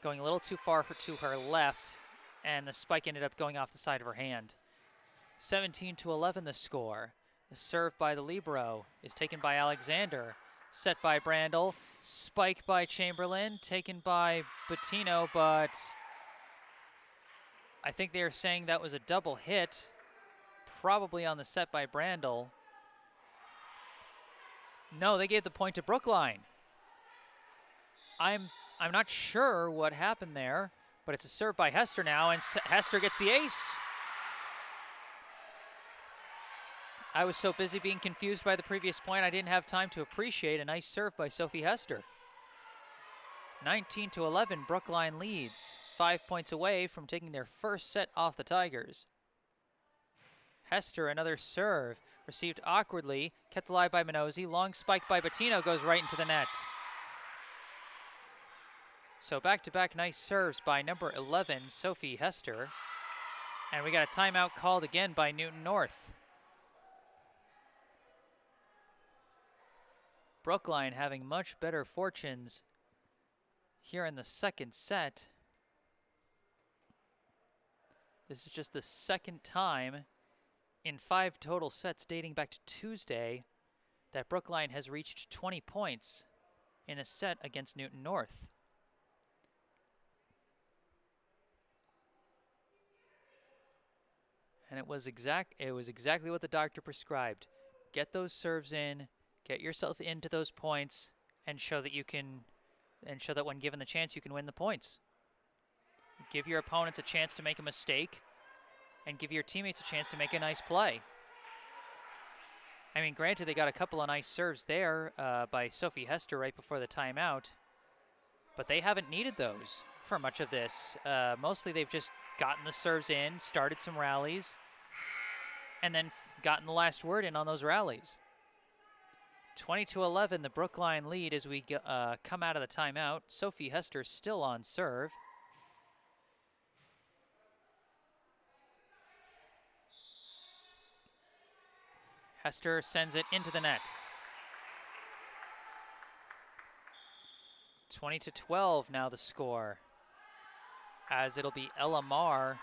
going a little too far to her left, and the spike ended up going off the side of her hand. 17-11 the score. The serve by the libero is taken by Alexander, set by Brandle, spike by Chamberlain, taken by Bettino, but I think they are saying that was a double hit, probably on the set by Brandle. No, they gave the point to Brookline. I'm not sure what happened there, but it's a serve by Hester now, and Hester gets the ace. I was so busy being confused by the previous point, I didn't have time to appreciate a nice serve by Sophie Hester. 19-11, Brookline leads, 5 points away from taking their first set off the Tigers. Hester, another serve, received awkwardly, kept alive by Minozzi, long spike by Bettino goes right into the net. So back-to-back nice serves by number 11, Sophie Hester. And we got a timeout called again by Newton North. Brookline having much better fortunes here in the second set. This is just the second time in 5 total sets dating back to Tuesday that Brookline has reached 20 points in a set against Newton North. And it was exactly what the doctor prescribed. Get those serves in, get yourself into those points, and show that you can, and show that when given the chance, you can win the points. Give your opponents a chance to make a mistake, and give your teammates a chance to make a nice play. I mean, granted, they got a couple of nice serves there by Sophie Hester right before the timeout, but they haven't needed those for much of this. Mostly they've just gotten the serves in, started some rallies, and then gotten the last word in on those rallies. 20-11, the Brookline lead as we come out of the timeout. Sophie Hester still on serve. Hester sends it into the net. 20-12 now the score, as it'll be Ella Marr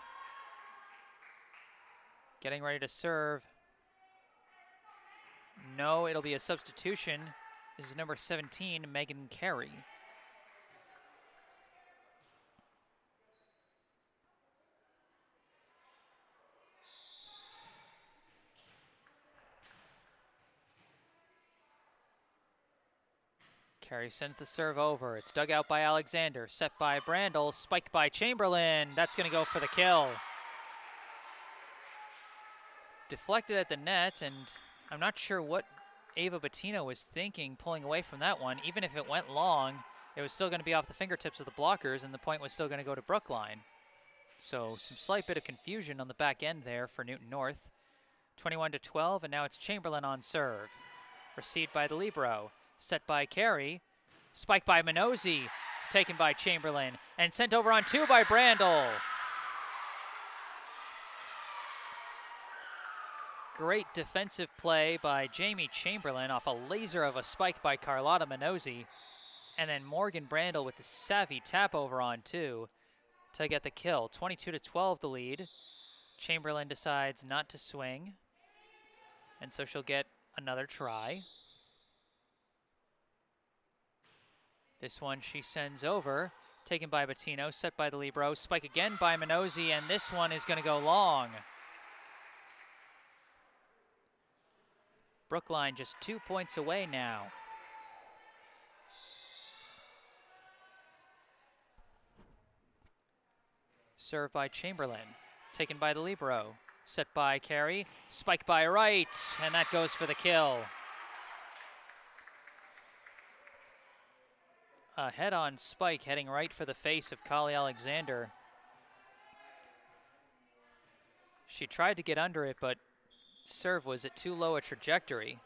getting ready to serve. No, it'll be a substitution. This is number 17, Megan Carey. Carey sends the serve over. It's dug out by Alexander, set by Brandel, spiked by Chamberlain. That's going to go for the kill. Deflected at the net, and I'm not sure what Ava Bettino was thinking pulling away from that one. Even if it went long, it was still going to be off the fingertips of the blockers, and the point was still going to go to Brookline. So some slight bit of confusion on the back end there for Newton North. 21-12, and now it's Chamberlain on serve. Received by the libero. Set by Carey. Spiked by Minozzi. It's taken by Chamberlain. And sent over on two by Brandel. Great defensive play by Jamie Chamberlain off a laser of a spike by Carlotta Minozzi. And then Morgan Brandel with the savvy tap over on two to get the kill. 22-12 the lead. Chamberlain decides not to swing. And so she'll get another try. This one she sends over, taken by Bettino, set by the libero, spike again by Minozzi, and this one is going to go long. Brookline just 2 points away now. Served by Chamberlain, taken by the libero, set by Carey, spike by Wright, and that goes for the kill. A head-on spike heading right for the face of Kali Alexander. She tried to get under it, but serve was at too low a trajectory.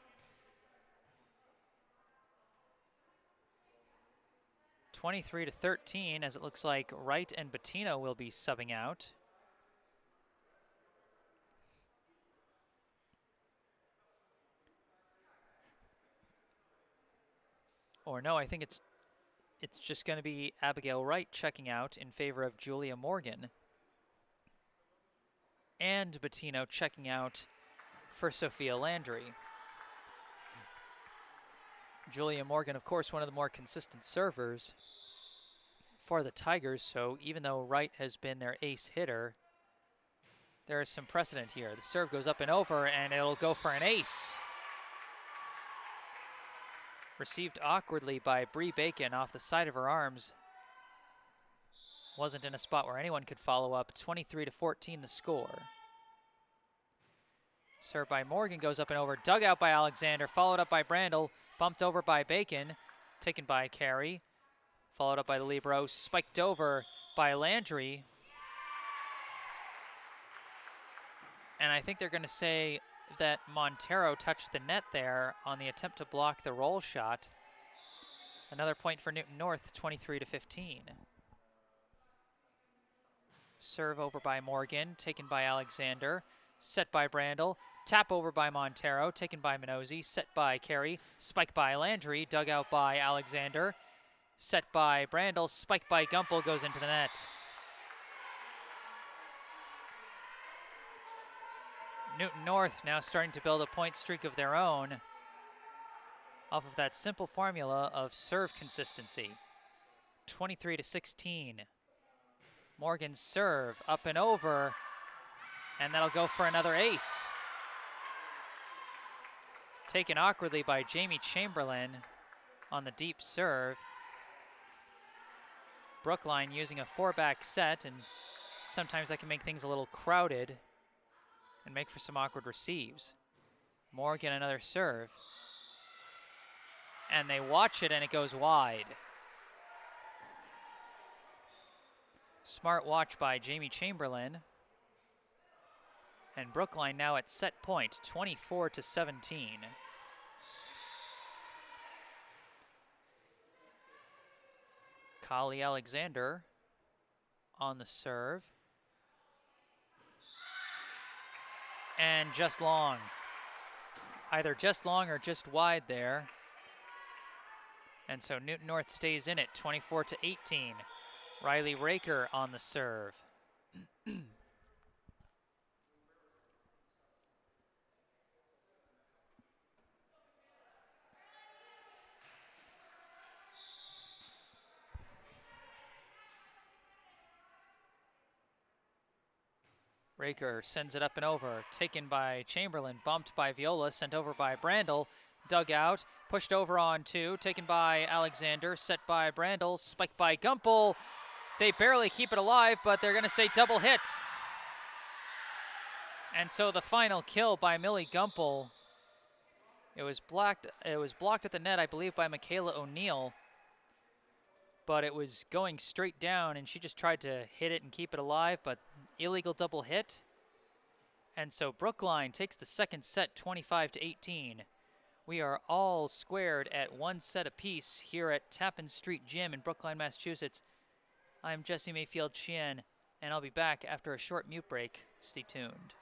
23-13, as it looks like Wright and Bettino will be subbing out. Or no, I think it's just going to be Abigail Wright checking out in favor of Julia Morgan. And Bettino checking out for Sophia Landry. Julia Morgan, of course, one of the more consistent servers for the Tigers, so even though Wright has been their ace hitter, there is some precedent here. The serve goes up and over, and it'll go for an ace. Received awkwardly by Bree Bacon off the side of her arms. Wasn't in a spot where anyone could follow up. 23-14 the score. Served by Morgan, goes up and over. Dug out by Alexander, followed up by Brandel. Bumped over by Bacon, taken by Carey. Followed up by the libero, spiked over by Landry. And I think they're going to say that Montero touched the net there on the attempt to block the roll shot. Another point for Newton North, 23-15. Serve over by Morgan, taken by Alexander, set by Brandel, tap over by Montero, taken by Minozzi, set by Carey, spike by Landry, dug out by Alexander, set by Brandel, spike by Gumpel, goes into the net. Newton North now starting to build a point streak of their own. off of that simple formula of serve consistency. 23-16. Morgan's serve up and over, and that'll go for another ace. Taken awkwardly by Jamie Chamberlain on the deep serve. Brookline using a 4-back set, and sometimes that can make things a little crowded and make for some awkward receives. Morgan another serve. And they watch it and it goes wide. Smart watch by Jamie Chamberlain. And Brookline now at set point, 24-17. Kali Alexander on the serve. And just long. Either just long or just wide there. And so Newton North stays in it, 24-18. Riley Raker on the serve. Raker sends it up and over, taken by Chamberlain, bumped by Viola, sent over by Brandel, dug out, pushed over on two, taken by Alexander, set by Brandel, spiked by Gumpel. They barely keep it alive, but they're going to say double hit. And so the final kill by Millie Gumpel. It was blocked at the net, I believe, by Michaela O'Neill. But it was going straight down, and she just tried to hit it and keep it alive, but illegal double hit. And so Brookline takes the second set, 25-18. We are all squared at one set apiece here at Tappan Street Gym in Brookline, Massachusetts. I'm Jesse Mayfield-Sheehan, and I'll be back after a short mute break. Stay tuned.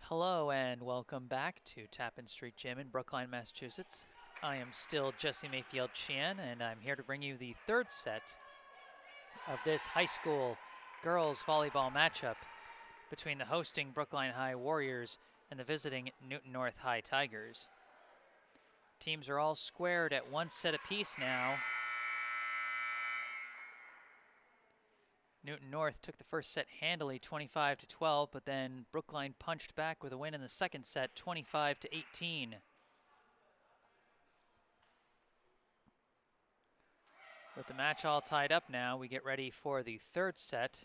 Hello and welcome back to Tappan Street Gym in Brookline, Massachusetts. I am still Jesse Mayfield-Sheehan, and I'm here to bring you the third set of this high school girls volleyball matchup between the hosting Brookline High Warriors and the visiting Newton North High Tigers. Teams are all squared at one set apiece now. Newton North took the first set handily, 25-12, but then Brookline punched back with a win in the second set, 25-18. With the match all tied up now, we get ready for the third set.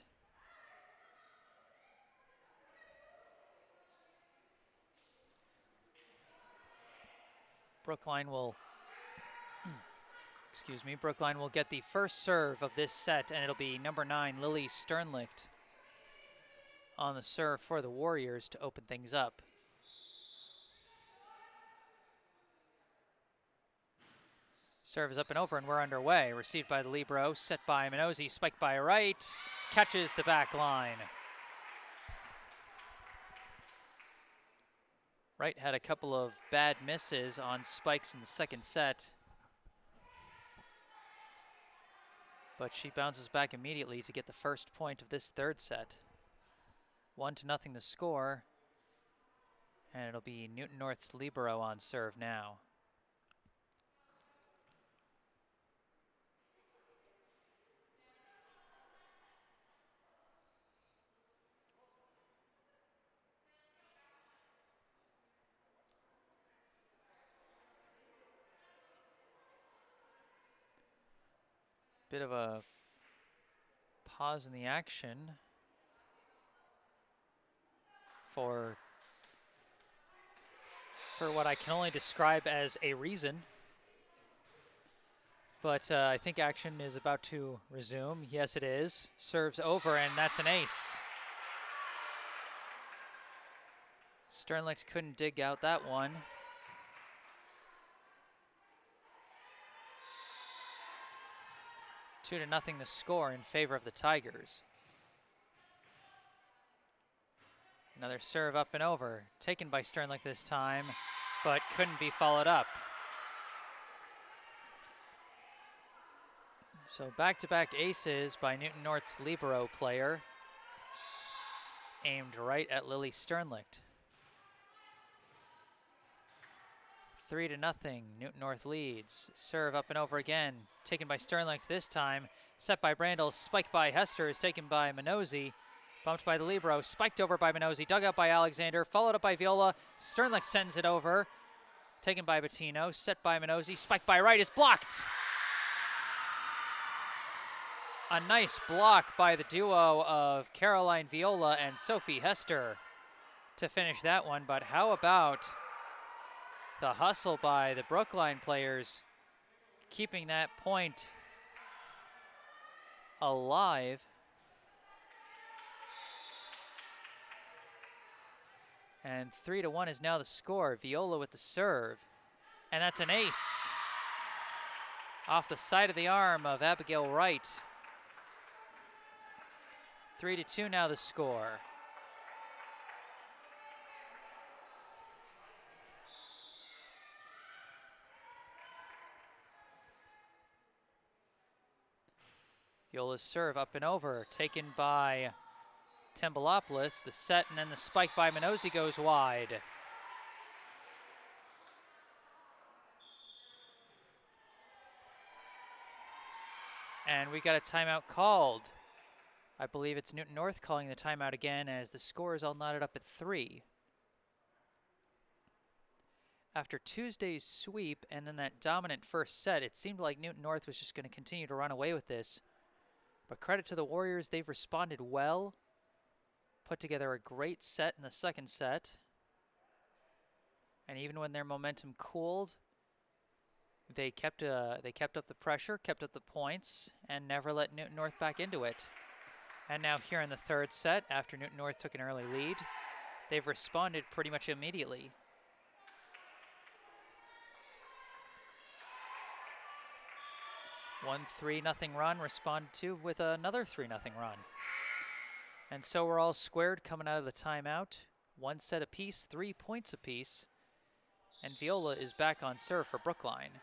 Brookline will Brookline will get the first serve of this set, and it'll be number 9, Lily Sternlicht, on the serve for the Warriors to open things up. Serve is up and over, and we're underway. Received by the libero, set by Minosi, spiked by right, catches the back line. Wright had a couple of bad misses on spikes in the second set, but she bounces back immediately to get the first point of this third set. 1-0 the score, and it'll be Newton North's libero on serve now. Bit of a pause in the action for what I can only describe as a reason. But I think action is about to resume. Yes, it is. Serves over, and that's an ace. Sternlicht couldn't dig out that one. 2-0 the score in favor of the Tigers. Another serve up and over, taken by Sternlicht this time, but couldn't be followed up. So back-to-back aces by Newton North's libero player, aimed right at Lily Sternlicht. 3-0, Newton North leads. Serve up and over again, taken by Sternlicht this time. Set by Brandel, spiked by Hester, is taken by Minosi. Bumped by the libero, spiked over by Minosi, dug out by Alexander, followed up by Viola. Sternlicht sends it over. Taken by Bettino, set by Minosi, spiked by right, is blocked. A nice block by the duo of Caroline Viola and Sophie Hester to finish that one, but how about the hustle by the Brookline players, keeping that point alive. And 3-1 is now the score. Viola with the serve. And that's an ace. Off the side of the arm of Abigail Wright. 3-2 now the score. Viola's serve up and over, taken by Tembalopoulos. The set and then the spike by Minosi goes wide. And we got a timeout called. I believe it's Newton North calling the timeout again as the score is all knotted up at 3. After Tuesday's sweep and then that dominant first set, it seemed like Newton North was just going to continue to run away with this. But credit to the Warriors, they've responded well. Put together a great set in the second set. And even when their momentum cooled, they kept up the pressure, kept up the points, and never let Newton North back into it. And now here in the third set, after Newton North took an early lead, they've responded pretty much immediately. 3-0 run responded to with another 3-0 run. And so we're all squared coming out of the timeout. 1 set apiece, 3 points apiece. And Viola is back on serve for Brookline.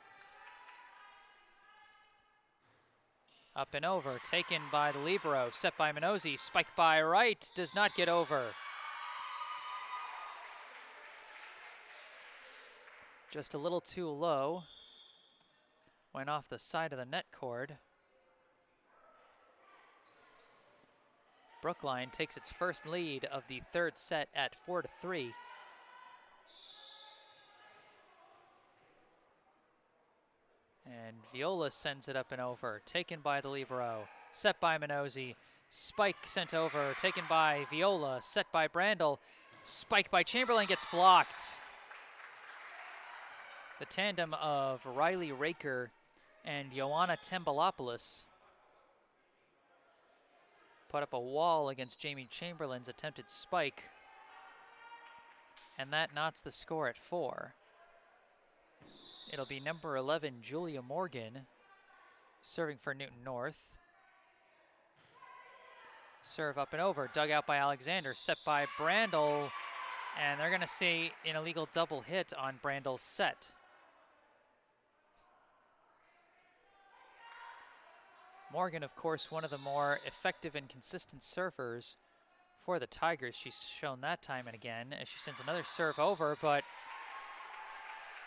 Up and over, taken by the libero, set by Minosi, spiked by right, does not get over. Just a little too low. Went off the side of the net cord. Brookline takes its first lead of the third set at 4-3. And And Viola sends it up and over, taken by the libero, set by Minozzi. Spike sent over, taken by Viola, set by Brandel. Spike by Chamberlain gets blocked. The tandem of Riley Raker and Ioana Tembalopoulos put up a wall against Jamie Chamberlain's attempted spike, and that knots the score at 4. It'll be number 11, Julia Morgan, serving for Newton North. Serve up and over, dug out by Alexander, set by Brandel, and they're gonna see an illegal double hit on Brandel's set. Morgan, of course, one of the more effective and consistent servers for the Tigers. She's shown that time and again as she sends another serve over, but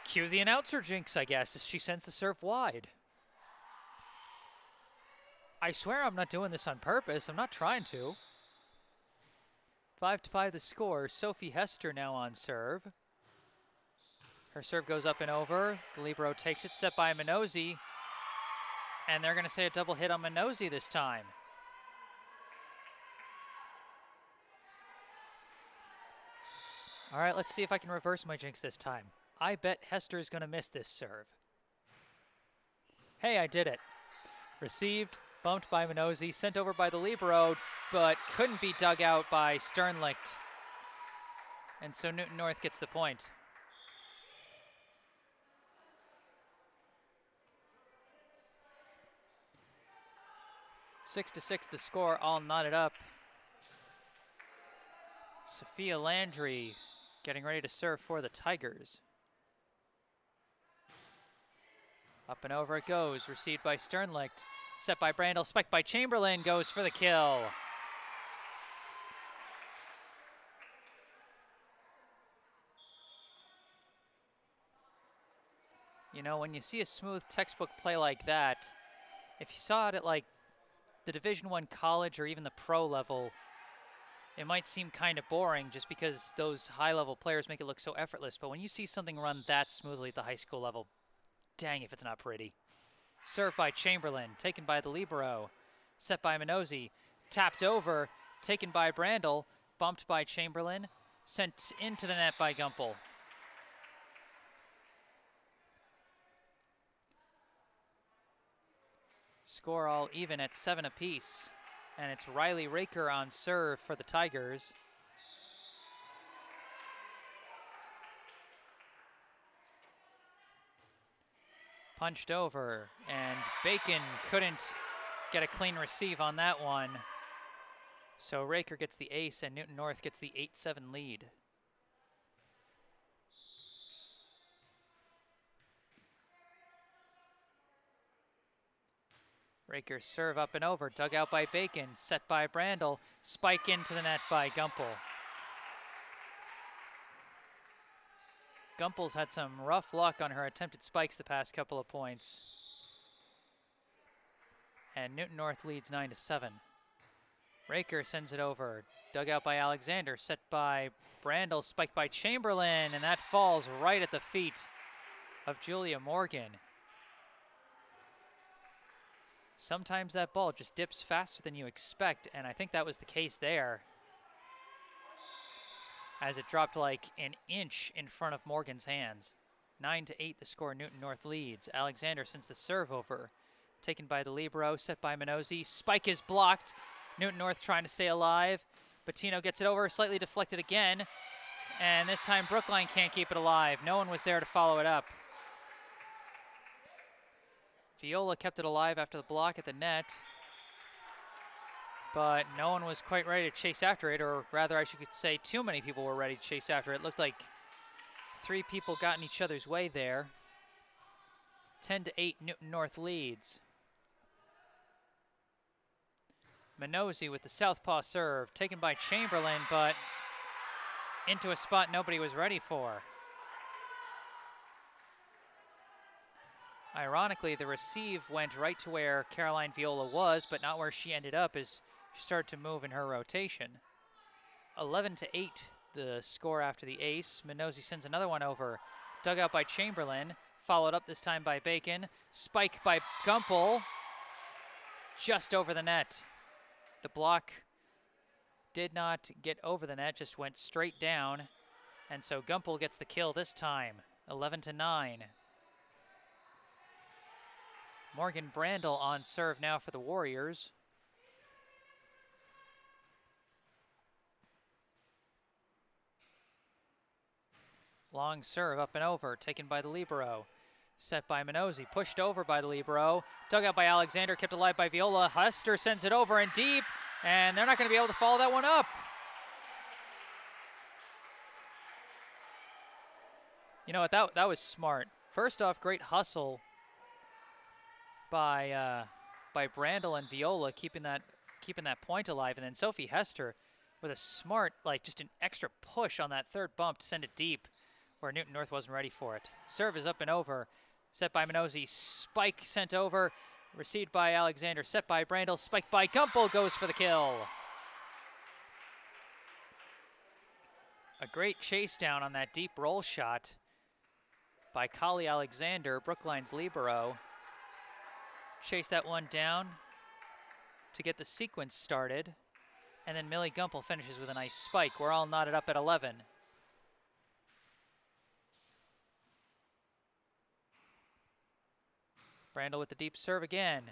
cue the announcer jinx, I guess, as she sends the serve wide. I swear I'm not doing this on purpose. I'm not trying to. 5-5 the score. Sophie Hester now on serve. Her serve goes up and over. The libero takes it, set by Minozzi. And they're going to say a double hit on Minozzi this time. All right, let's see if I can reverse my jinx this time. I bet Hester is going to miss this serve. Hey, I did it. Received, bumped by Minozzi, sent over by the libero, but couldn't be dug out by Sternlicht. And so Newton North gets the point. 6-6 the score, all knotted up. Sophia Landry getting ready to serve for the Tigers. Up and over it goes, received by Sternlicht, set by Brandel, spiked by Chamberlain, goes for the kill. You know, when you see a smooth textbook play like that, if you saw it at like the Division I college or even the pro level, it might seem kind of boring just because those high-level players make it look so effortless. But when you see something run that smoothly at the high school level, dang if it's not pretty. Served by Chamberlain, taken by the libero, set by Minozzi, tapped over, taken by Brandel, bumped by Chamberlain, sent into the net by Gumpel. Score all even at 7 apiece. And it's Riley Raker on serve for the Tigers. Punched over, and Bacon couldn't get a clean receive on that one. So Raker gets the ace, and Newton North gets the 8-7 lead. Raker serve up and over, dug out by Bacon, set by Brandel, spike into the net by Gumpel. Gumpel's had some rough luck on her attempted spikes the past couple of points. And Newton North leads 9-7. Raker sends it over, dug out by Alexander, set by Brandel, spiked by Chamberlain, and that falls right at the feet of Julia Morgan. Sometimes that ball just dips faster than you expect, and I think that was the case there, as it dropped like an inch in front of Morgan's hands. 9-8 the score, Newton North leads. Alexander sends the serve over, taken by the libero, set by Minozzi. Spike is blocked. Newton North trying to stay alive. Bettino gets it over, slightly deflected again, and this time Brookline can't keep it alive. No one was there to follow it up. Viola kept it alive after the block at the net, but no one was quite ready to chase after it, or rather I should say too many people were ready to chase after it. It looked like 3 people got in each other's way there. 10-8 Newton North leads. Minozzi with the southpaw serve, taken by Chamberlain, but into a spot nobody was ready for. Ironically, the receive went right to where Caroline Viola was, but not where she ended up as she started to move in her rotation. 11-8 the score after the ace. Minozzi sends another one over. Dug out by Chamberlain. Followed up this time by Bacon. Spike by Gumpel. Just over the net. The block did not get over the net, just went straight down. And so Gumpel gets the kill this time, 11-9. Morgan Brandel on serve now for the Warriors. Long serve up and over, taken by the libero. Set by Minozzi, pushed over by the libero. Dug out by Alexander, kept alive by Viola. Hester sends it over and deep, and they're not going to be able to follow that one up. You know what, that was smart. First off, great hustle by Brandel and Viola, keeping that point alive, and then Sophie Hester with a smart, like just an extra push on that third bump to send it deep, where Newton North wasn't ready for it. Serve is up and over. Set by Minozzi. Spike sent over. Received by Alexander. Set by Brandel. Spike by Gumpel goes for the kill. A great chase down on that deep roll shot by Kali Alexander, Brookline's libero. Chase that one down to get the sequence started. And then Millie Gumpel finishes with a nice spike. We're all knotted up at 11. Brandel with the deep serve again.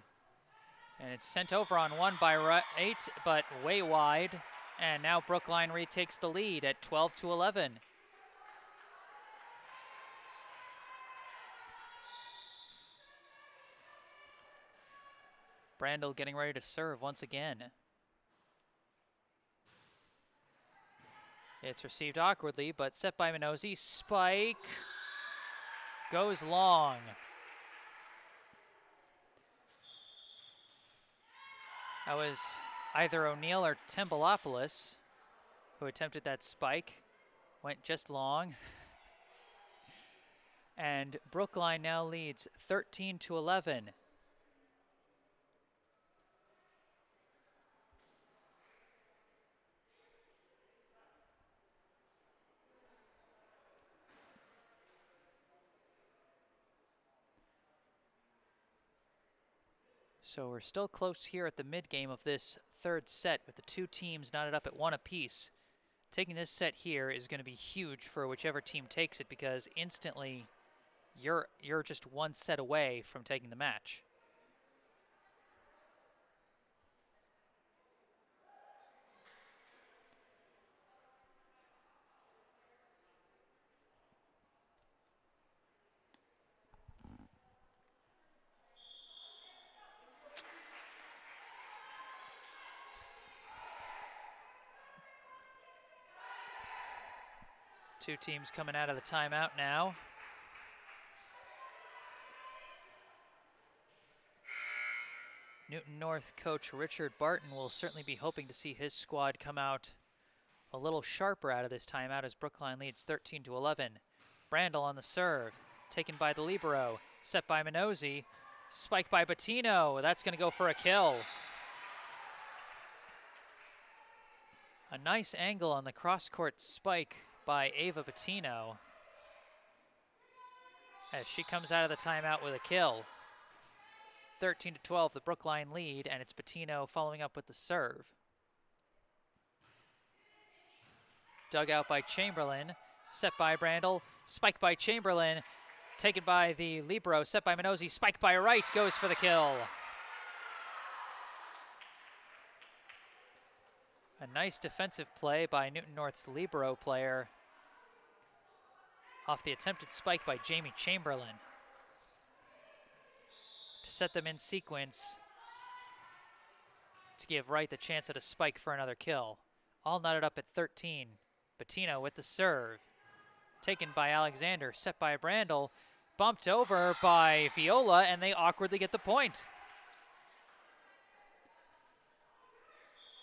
And it's sent over on one by 8, but way wide. And now Brookline retakes the lead at 12-11. Brandel getting ready to serve once again. It's received awkwardly, but set by Minozzi. Spike goes long. That was either O'Neill or Tembalopoulos who attempted that spike. Went just long. And Brookline now leads 13-11. So we're still close here at the mid-game of this third set with the two teams knotted up at 1 apiece. Taking this set here is going to be huge for whichever team takes it, because instantly you're just 1 set away from taking the match. Two teams coming out of the timeout now. Newton North coach Richard Barton will certainly be hoping to see his squad come out a little sharper out of this timeout as Brookline leads 13-11. Brandel on the serve, taken by the libero, set by Minozzi, spiked by Bettino. That's going to go for a kill. A nice angle on the cross-court spike by Ava Bettino as she comes out of the timeout with a kill. 13-12, the Brookline lead, and it's Bettino following up with the serve. Dug out by Chamberlain, set by Brandel, spiked by Chamberlain, taken by the libero, set by Minozzi, spiked by Wright, goes for the kill. A nice defensive play by Newton North's libero player off the attempted spike by Jamie Chamberlain to set them in sequence to give Wright the chance at a spike for another kill. All knotted up at 13. Bettino with the serve. Taken by Alexander, set by Brandel, bumped over by Viola, and they awkwardly get the point.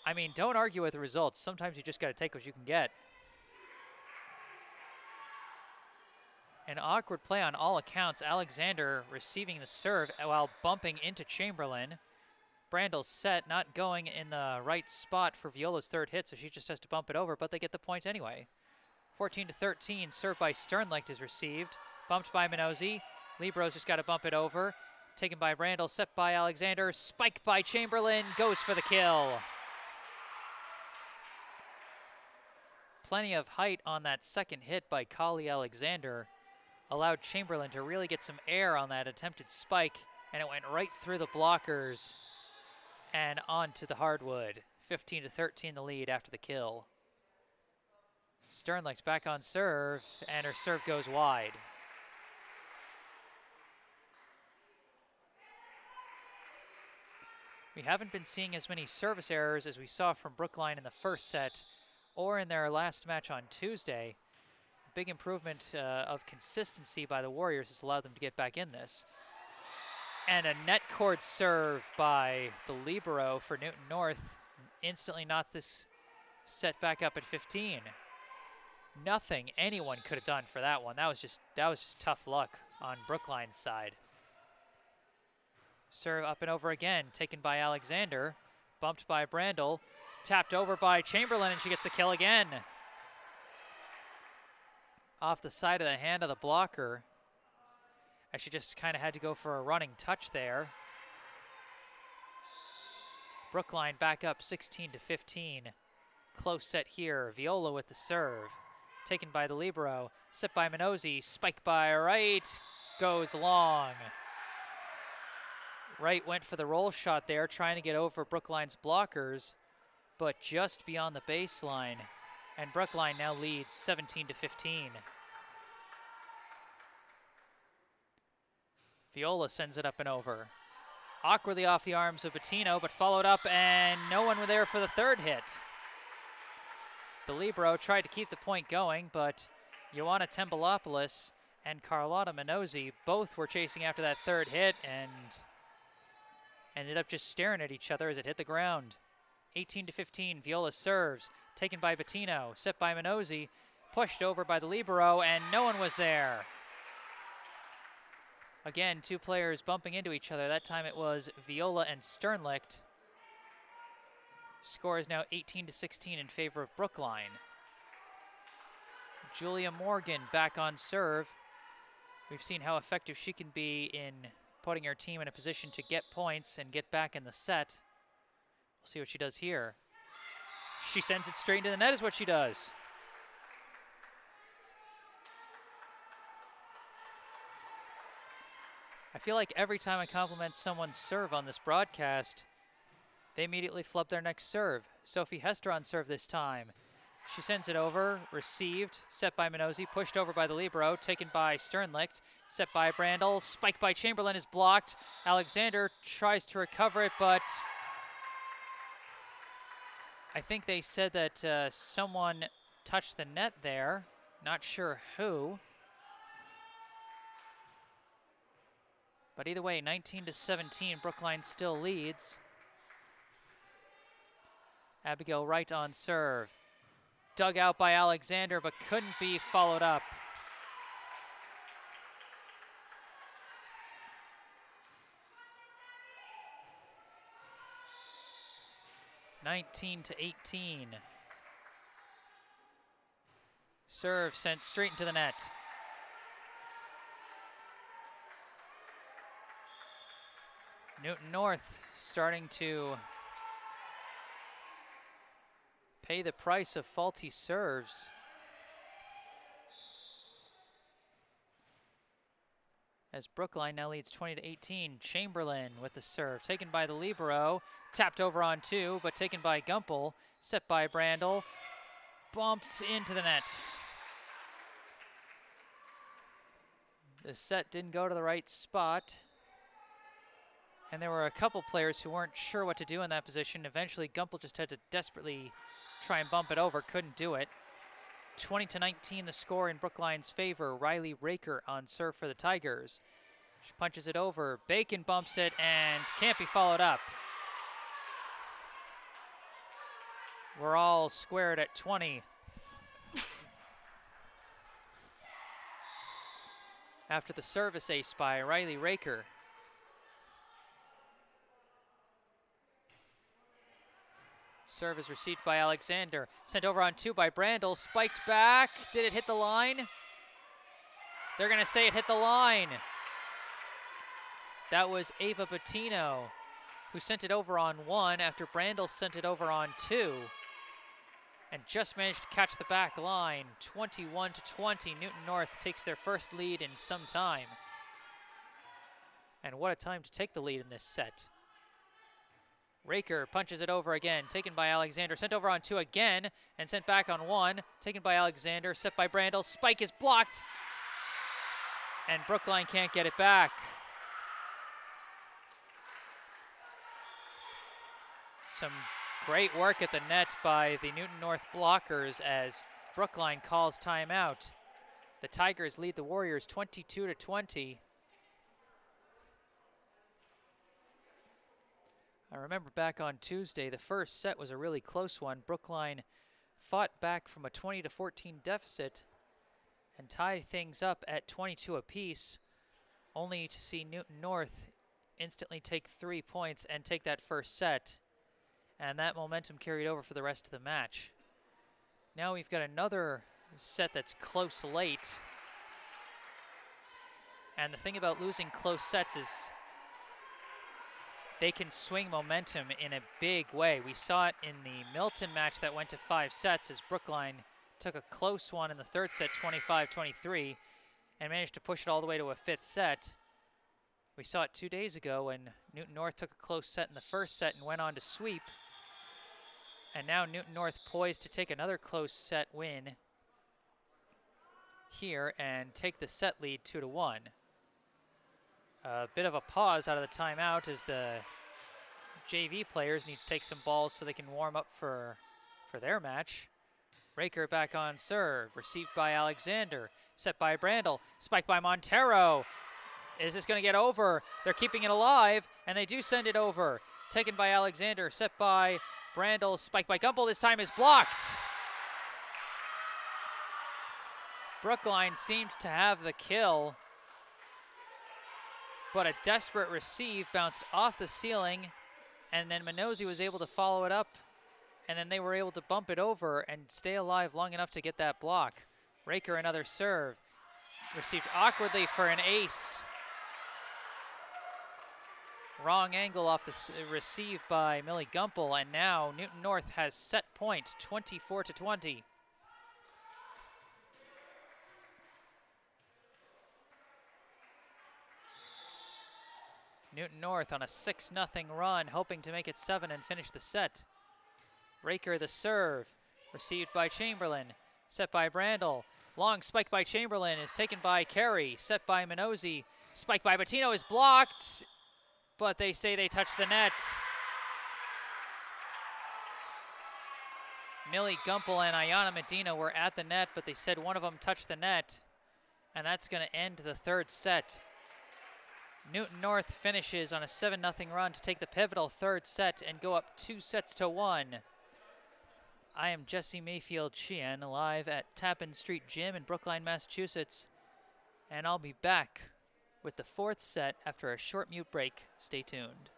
I mean, don't argue with the results. Sometimes you just got to take what you can get. An awkward play on all accounts. Alexander receiving the serve while bumping into Chamberlain. Brandel's set not going in the right spot for Viola's third hit, so she just has to bump it over, but they get the point anyway. 14-13, served by Sternlicht is received. Bumped by Minozzi. Libro's just got to bump it over. Taken by Brandel, set by Alexander, spiked by Chamberlain, goes for the kill. Plenty of height on that second hit by Kali Alexander. Allowed Chamberlain to really get some air on that attempted spike, and it went right through the blockers and onto the hardwood. 15-13 the lead after the kill. Sternlicht's back on serve, and her serve goes wide. We haven't been seeing as many service errors as we saw from Brookline in the first set or in their last match on Tuesday. A big improvement of consistency by the Warriors has allowed them to get back in this. And a net court serve by the libero for Newton North instantly knots this set back up at 15. Nothing anyone could have done for that one. That was just tough luck on Brookline's side. Serve up and over again, taken by Alexander, bumped by Brandel, tapped over by Chamberlain, and she gets the kill again. Off the side of the hand of the blocker, as she just kind of had to go for a running touch there. Brookline back up 16-15. Close set here. Viola with the serve. Taken by the libero. Set by Minozzi. Spike by Wright. Goes long. Wright went for the roll shot there, trying to get over Brookline's blockers, but just beyond the baseline. And Brookline now leads 17-15. Viola sends it up and over. Awkwardly off the arms of Bettino, but followed up, and no one were there for the third hit. The libero tried to keep the point going, but Ioana Tembalopoulos and Carlotta Minozzi both were chasing after that third hit and ended up just staring at each other as it hit the ground. 18-15, Viola serves, taken by Bettino, set by Minozzi, pushed over by the libero, and no one was there. Again, two players bumping into each other. That time it was Viola and Sternlicht. Score is now 18-16 in favor of Brookline. Julia Morgan back on serve. We've seen how effective she can be in putting her team in a position to get points and get back in the set. We'll see what she does here. She sends it straight into the net is what she does. I feel like every time I compliment someone's serve on this broadcast, they immediately flub their next serve. Sophie Hester on serve this time. She sends it over, received, set by Minozzi, pushed over by the libero, taken by Sternlicht, set by Brandel, spiked by Chamberlain is blocked. Alexander tries to recover it, but I think they said that someone touched the net there. Not sure who. But either way, 19-17, Brookline still leads. Abigail Wright on serve. Dug out by Alexander, but couldn't be followed up. (19-18). Serve sent straight into the net. Newton North starting to pay the price of faulty serves. As Brookline now leads 20-18. Chamberlain with the serve, taken by the libero, tapped over on two, but taken by Gumpel, set by Brandel, bumped into the net. The set didn't go to the right spot, and there were a couple players who weren't sure what to do in that position. Eventually, Gumpel just had to desperately try and bump it over, couldn't do it. 20-19 the score in Brookline's favor. Riley Raker on serve for the Tigers. She punches it over, Bacon bumps it, and can't be followed up. We're all squared at 20. After the service ace by Riley Raker. Serve is received by Alexander. Sent over on two by Brandel. Spiked back. Did it hit the line? They're going to say it hit the line. That was Ava Bettino, who sent it over on 1 after Brandel sent it over on 2. And just managed to catch the back line. 21-20, Newton North takes their first lead in some time. And what a time to take the lead in this set. Raker punches it over again, taken by Alexander, sent over on 2 again, and sent back on 1, taken by Alexander, set by Brandel, spike is blocked, and Brookline can't get it back. Some great work at the net by the Newton North blockers as Brookline calls timeout. The Tigers lead the Warriors 22-20. I remember back on Tuesday, the first set was a really close one. Brookline fought back from a 20-14 deficit and tied things up at 22 apiece, only to see Newton North instantly take 3 points and take that first set. And that momentum carried over for the rest of the match. Now we've got another set that's close late. And the thing about losing close sets is they can swing momentum in a big way. We saw it in the Milton match that went to 5 sets as Brookline took a close one in the third set, 25-23, and managed to push it all the way to a 5th set. We saw it 2 days ago when Newton North took a close set in the first set and went on to sweep. And now Newton North poised to take another close set win here and take the set lead 2-1. A bit of a pause out of the timeout as the JV players need to take some balls so they can warm up for their match. Raker back on serve, received by Alexander, set by Brandel, spiked by Montero. Is this going to get over? They're keeping it alive, and they do send it over. Taken by Alexander, set by Brandel, spiked by Gumpel. This time is blocked. Brookline seemed to have the kill, but a desperate receive bounced off the ceiling, and then Minozzi was able to follow it up, and then they were able to bump it over and stay alive long enough to get that block. Raker another serve, received awkwardly for an ace. Wrong angle off the receive by Millie Gumpel, and now Newton North has set point, 24-20. Newton North on a 6-0 run, hoping to make it 7 and finish the set. Raker the serve, received by Chamberlain, set by Brandel. Long spike by Chamberlain is taken by Carey, set by Minozzi. Spike by Bettino is blocked, but they say they touched the net. Millie Gumpel and Ayana Medina were at the net, but they said one of them touched the net, and that's going to end the third set. Newton North finishes on a 7-0 run to take the pivotal third set and go up 2-1. I am Jesse Mayfield-Sheehan, live at Tappan Street Gym in Brookline, Massachusetts, and I'll be back with the fourth set after a short mute break. Stay tuned.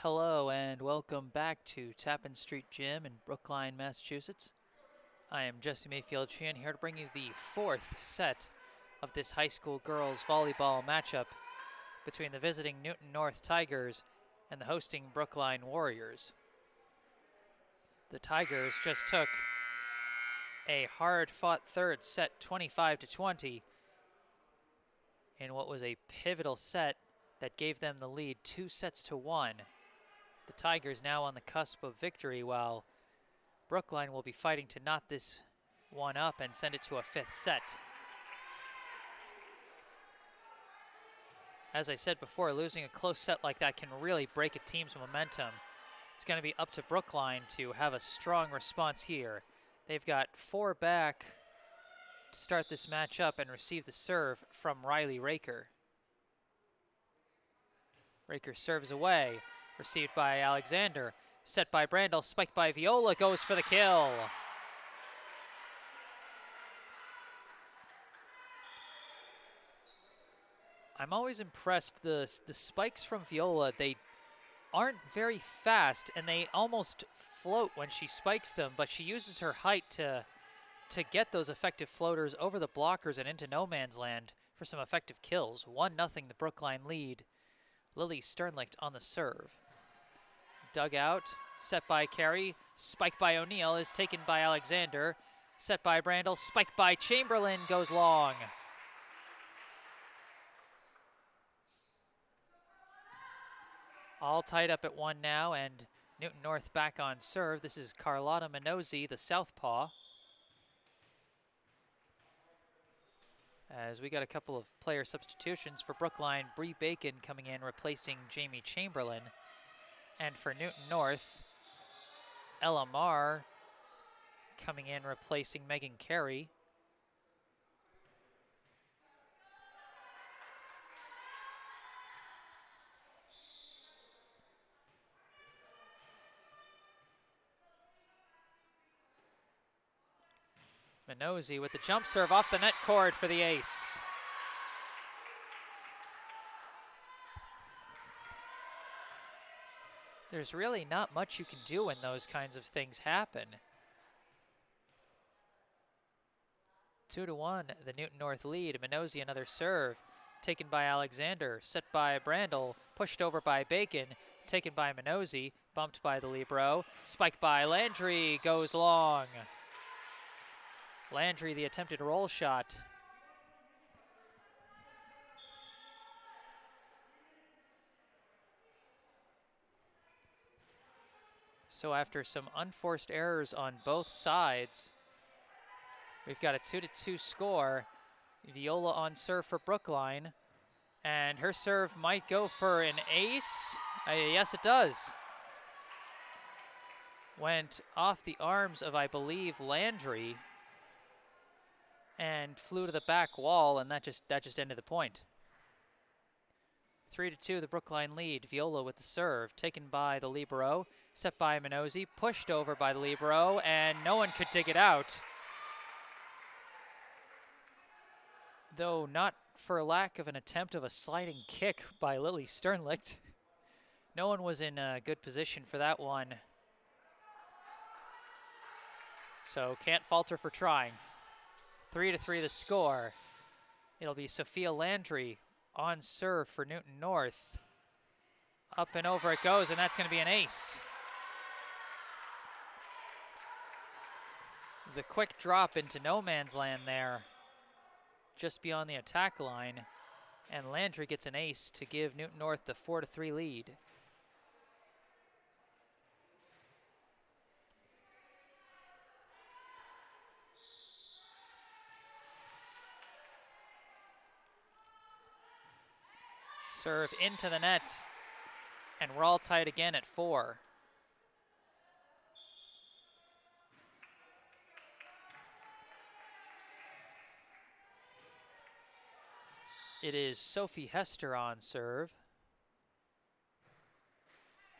Hello and welcome back to Tappan Street Gym in Brookline, Massachusetts. I am Jesse Mayfield-Sheehan here to bring you the fourth set of this high school girls volleyball matchup between the visiting Newton North Tigers and the hosting Brookline Warriors. The Tigers just took a hard-fought third set 25-20 in what was a pivotal set that gave them the lead 2-1. The Tigers now on the cusp of victory, while Brookline will be fighting to knot this one up and send it to a fifth set. As I said before, losing a close set like that can really break a team's momentum. It's going to be up to Brookline to have a strong response here. They've got 4 back to start this match up and receive the serve from Riley Raker. Raker serves away. Received by Alexander, set by Brandel, spiked by Viola, goes for the kill. I'm always impressed, the spikes from Viola, they aren't very fast and they almost float when she spikes them, but she uses her height to get those effective floaters over the blockers and into no man's land for some effective kills. 1-0 the Brookline lead. Lily Sternlicht on the serve. Dug out, set by Carey, spiked by O'Neill, is taken by Alexander, set by Brandel, spiked by Chamberlain, goes long. All tied up at 1 now, and Newton North back on serve. This is Carlotta Minozzi, the southpaw. As we got a couple of player substitutions for Brookline, Bree Bacon coming in, replacing Jamie Chamberlain. And for Newton North, Ella Marr coming in, replacing Megan Carey. Minozzi with the jump serve off the net cord for the ace. There's really not much you can do when those kinds of things happen. 2-1, the Newton North lead. Minozzi another serve, taken by Alexander, set by Brandel, pushed over by Bacon, taken by Minozzi, bumped by the libero, spiked by Landry, goes long. Landry, the attempted roll shot. So after some unforced errors on both sides, we've got a 2-2 score. Viola on serve for Brookline, and her serve might go for an ace. Yes, it does. Went off the arms of, I believe, Landry, and flew to the back wall, and that just ended the point. 3-2, the Brookline lead. Viola with the serve, taken by the libero, set by Minozzi, pushed over by the libero, and no one could dig it out. Though not for lack of an attempt of a sliding kick by Lily Sternlicht. No one was in a good position for that one. So can't falter for trying. 3-3 the score. It'll be Sophia Landry on serve for Newton North. Up and over it goes, and that's going to be an ace. The quick drop into no man's land there, just beyond the attack line, and Landry gets an ace to give Newton North the 4-3 lead. Serve into the net, and we're all tied again at 4. It is Sophie Hester on serve,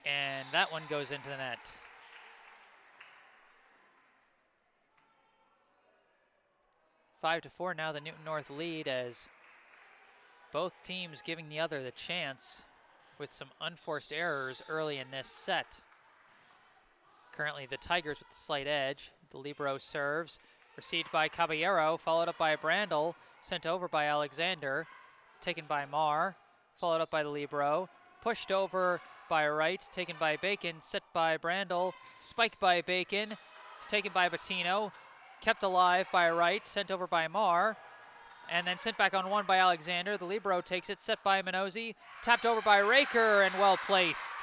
and that one goes into the net. 5-4 now, the Newton North lead, as both teams giving the other the chance with some unforced errors early in this set. Currently the Tigers with the slight edge. The libero serves, received by Caballero, followed up by Brandel, sent over by Alexander, taken by Marr, followed up by the libero, pushed over by Wright, taken by Bacon, set by Brandel, spiked by Bacon, it's taken by Bettino, kept alive by Wright, sent over by Marr, and then sent back on one by Alexander. The libero takes it, set by Minozzi, tapped over by Raker, and well placed.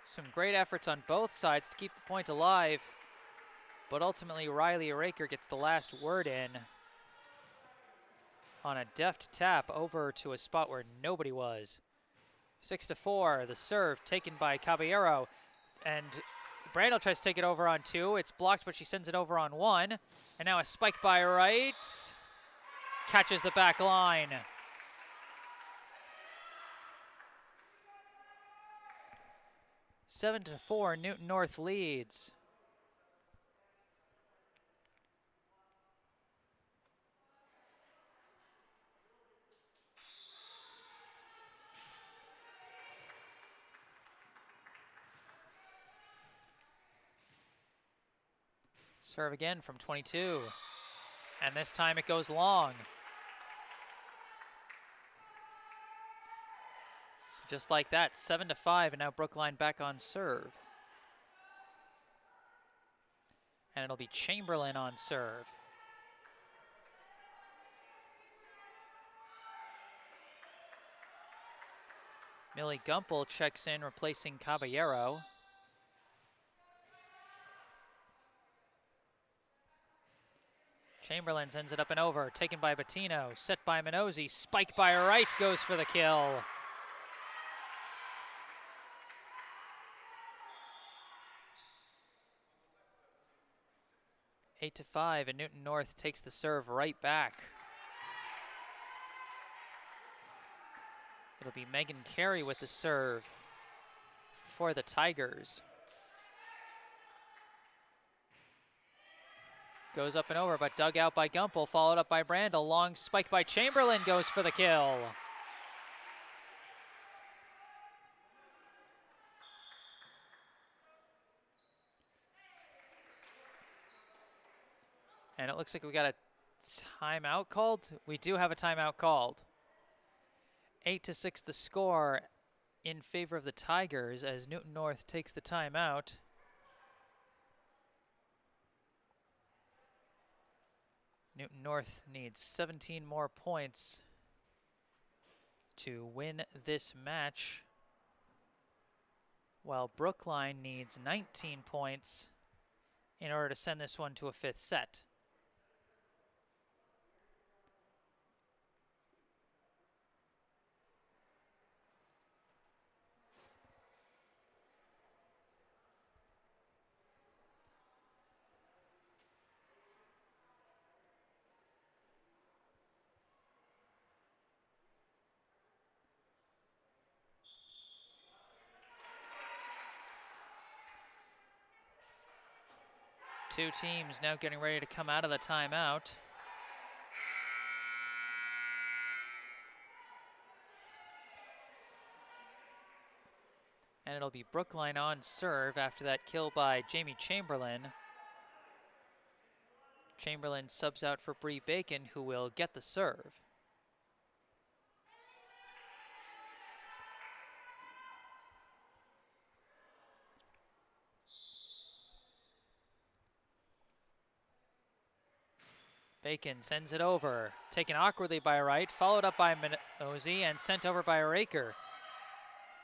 Some great efforts on both sides to keep the point alive, but ultimately Riley Raker gets the last word in on a deft tap over to a spot where nobody was. 6-4, the serve taken by Caballero, and Brandel tries to take it over on two. It's blocked, but she sends it over on one, and now a spike by Wright. Catches the back line. 7-4, Newton North leads. Serve again from 22, and this time it goes long. So just like that, 7-5, and now Brookline back on serve. And it'll be Chamberlain on serve. Millie Gumpel checks in, replacing Caballero. Chamberlain sends it up and over, taken by Bettino, set by Minozzi, spike by Wright, goes for the kill. 8-5, and Newton North takes the serve right back. It'll be Megan Carey with the serve for the Tigers. Goes up and over, but dug out by Gumpel, followed up by Brandel. Long spike by Chamberlain, goes for the kill. And it looks like we got a timeout called. We do have a timeout called. 8-6 the score in favor of the Tigers as Newton North takes the timeout. Newton North needs 17 more points to win this match, while Brookline needs 19 points in order to send this one to a fifth set. Two teams now getting ready to come out of the timeout. And it'll be Brookline on serve after that kill by Jamie Chamberlain. Chamberlain subs out for Bree Bacon, who will get the serve. Bacon sends it over, taken awkwardly by Wright, followed up by Minozzi, and sent over by Raker.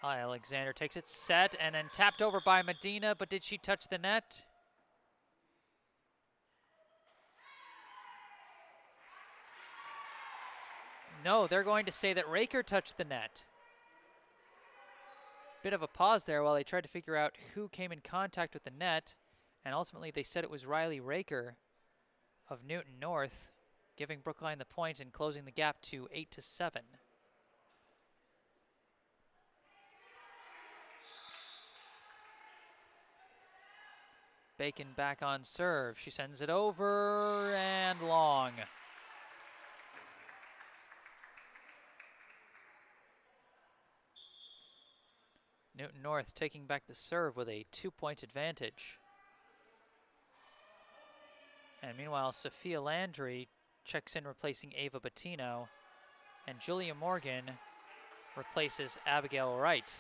Alexander takes it set, and then tapped over by Medina, but did she touch the net? No, they're going to say that Raker touched the net. Bit of a pause there while they tried to figure out who came in contact with the net, and ultimately they said it was Riley Raker of Newton North, giving Brookline the point and closing the gap to 8-7. Bacon back on serve. She sends it over and long. Newton North taking back the serve with a 2-point advantage. And meanwhile, Sophia Landry checks in, replacing Ava Bettino, and Julia Morgan replaces Abigail Wright.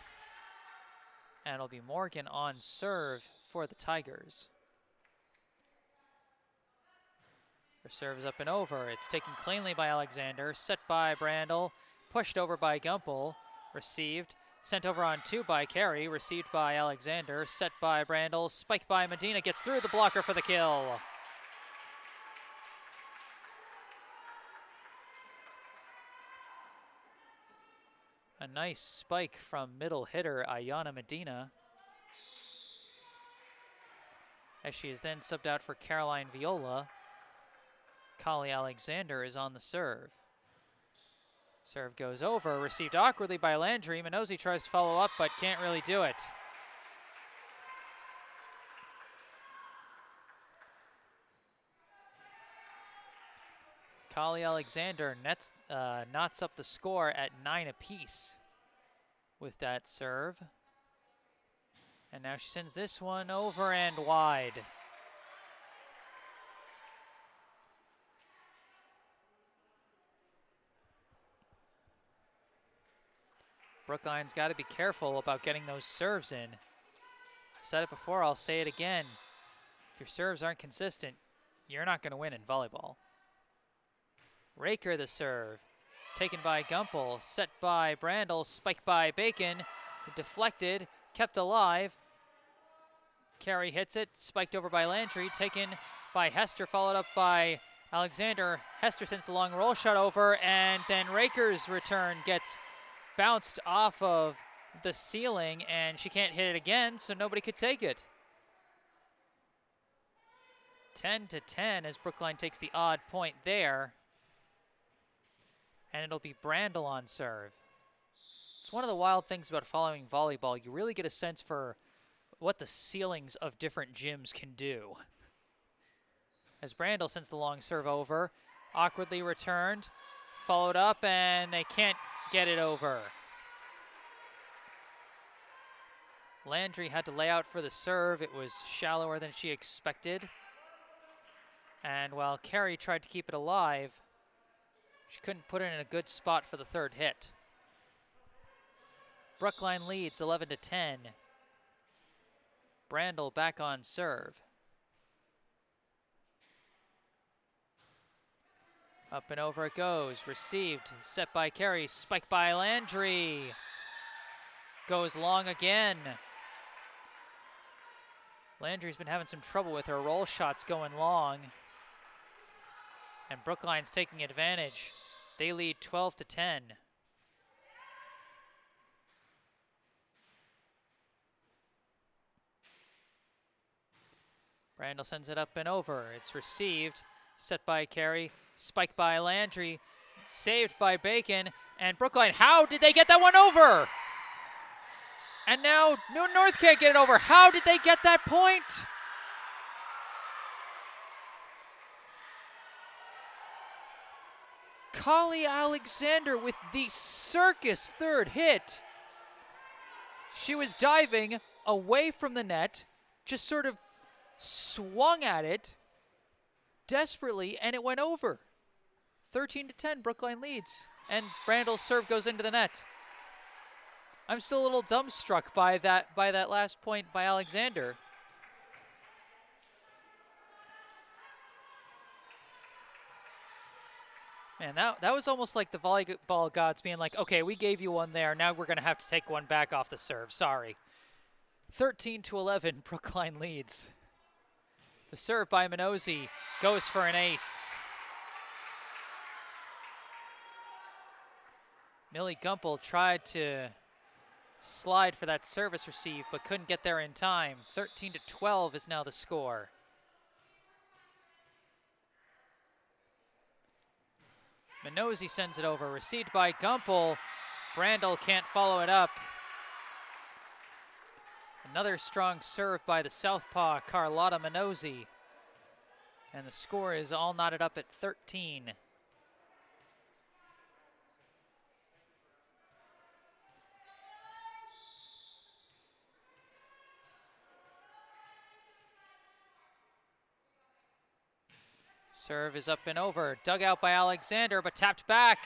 And it'll be Morgan on serve for the Tigers. Her serve is up and over. It's taken cleanly by Alexander, set by Brandel, pushed over by Gumpel, received, sent over on 2 by Carey, received by Alexander, set by Brandel, spiked by Medina, gets through the blocker for the kill. A nice spike from middle hitter Ayana Medina, as she is then subbed out for Caroline Viola. Kali Alexander is on the serve. Serve goes over, received awkwardly by Landry. Minozzi tries to follow up, but can't really do it. Kali Alexander knots up the score at 9 apiece with that serve. And now she sends this one over and wide. Brookline's got to be careful about getting those serves in. I've said it before, I'll say it again. If your serves aren't consistent, you're not going to win in volleyball. Raker the serve, taken by Gumpel, set by Brandel, spiked by Bacon, deflected, kept alive. Carey hits it, spiked over by Landry, taken by Hester, followed up by Alexander. Hester sends the long roll shot over, and then Raker's return gets bounced off of the ceiling, and she can't hit it again, so nobody could take it. 10-10 as Brookline takes the odd point there. And it'll be Brandel on serve. It's one of the wild things about following volleyball. You really get a sense for what the ceilings of different gyms can do. As Brandel sends the long serve over, awkwardly returned, followed up, and they can't get it over. Landry had to lay out for the serve. It was shallower than she expected. And while Carey tried to keep it alive, she couldn't put it in a good spot for the third hit. Brookline leads 11-10. Brandel back on serve. Up and over it goes. Received, set by Carey, spiked by Landry. Goes long again. Landry's been having some trouble with her roll shots going long. And Brookline's taking advantage. They lead 12-10. Brandel sends it up and over. It's received, set by Carey, spiked by Landry, saved by Bacon, and Brookline, how did they get that one over? And now Newton North can't get it over. How did they get that point? Kali Alexander with the circus third hit. She was diving away from the net, just sort of swung at it desperately, and it went over. 13-10, Brookline leads, and Brandel's serve goes into the net. I'm still a little dumbstruck by that last point by Alexander. Man, that was almost like the volleyball gods being like, okay, we gave you one there, now we're going to have to take one back off the serve, sorry. 13-11, Brookline leads. The serve by Minozzi goes for an ace. Millie Gumpel tried to slide for that service receive, but couldn't get there in time. 13-12 is now the score. Minozzi sends it over, received by Gumpel. Brandel can't follow it up. Another strong serve by the southpaw, Carlotta Minozzi. And the score is all knotted up at 13. Serve is up and over. Dug out by Alexander, but tapped back.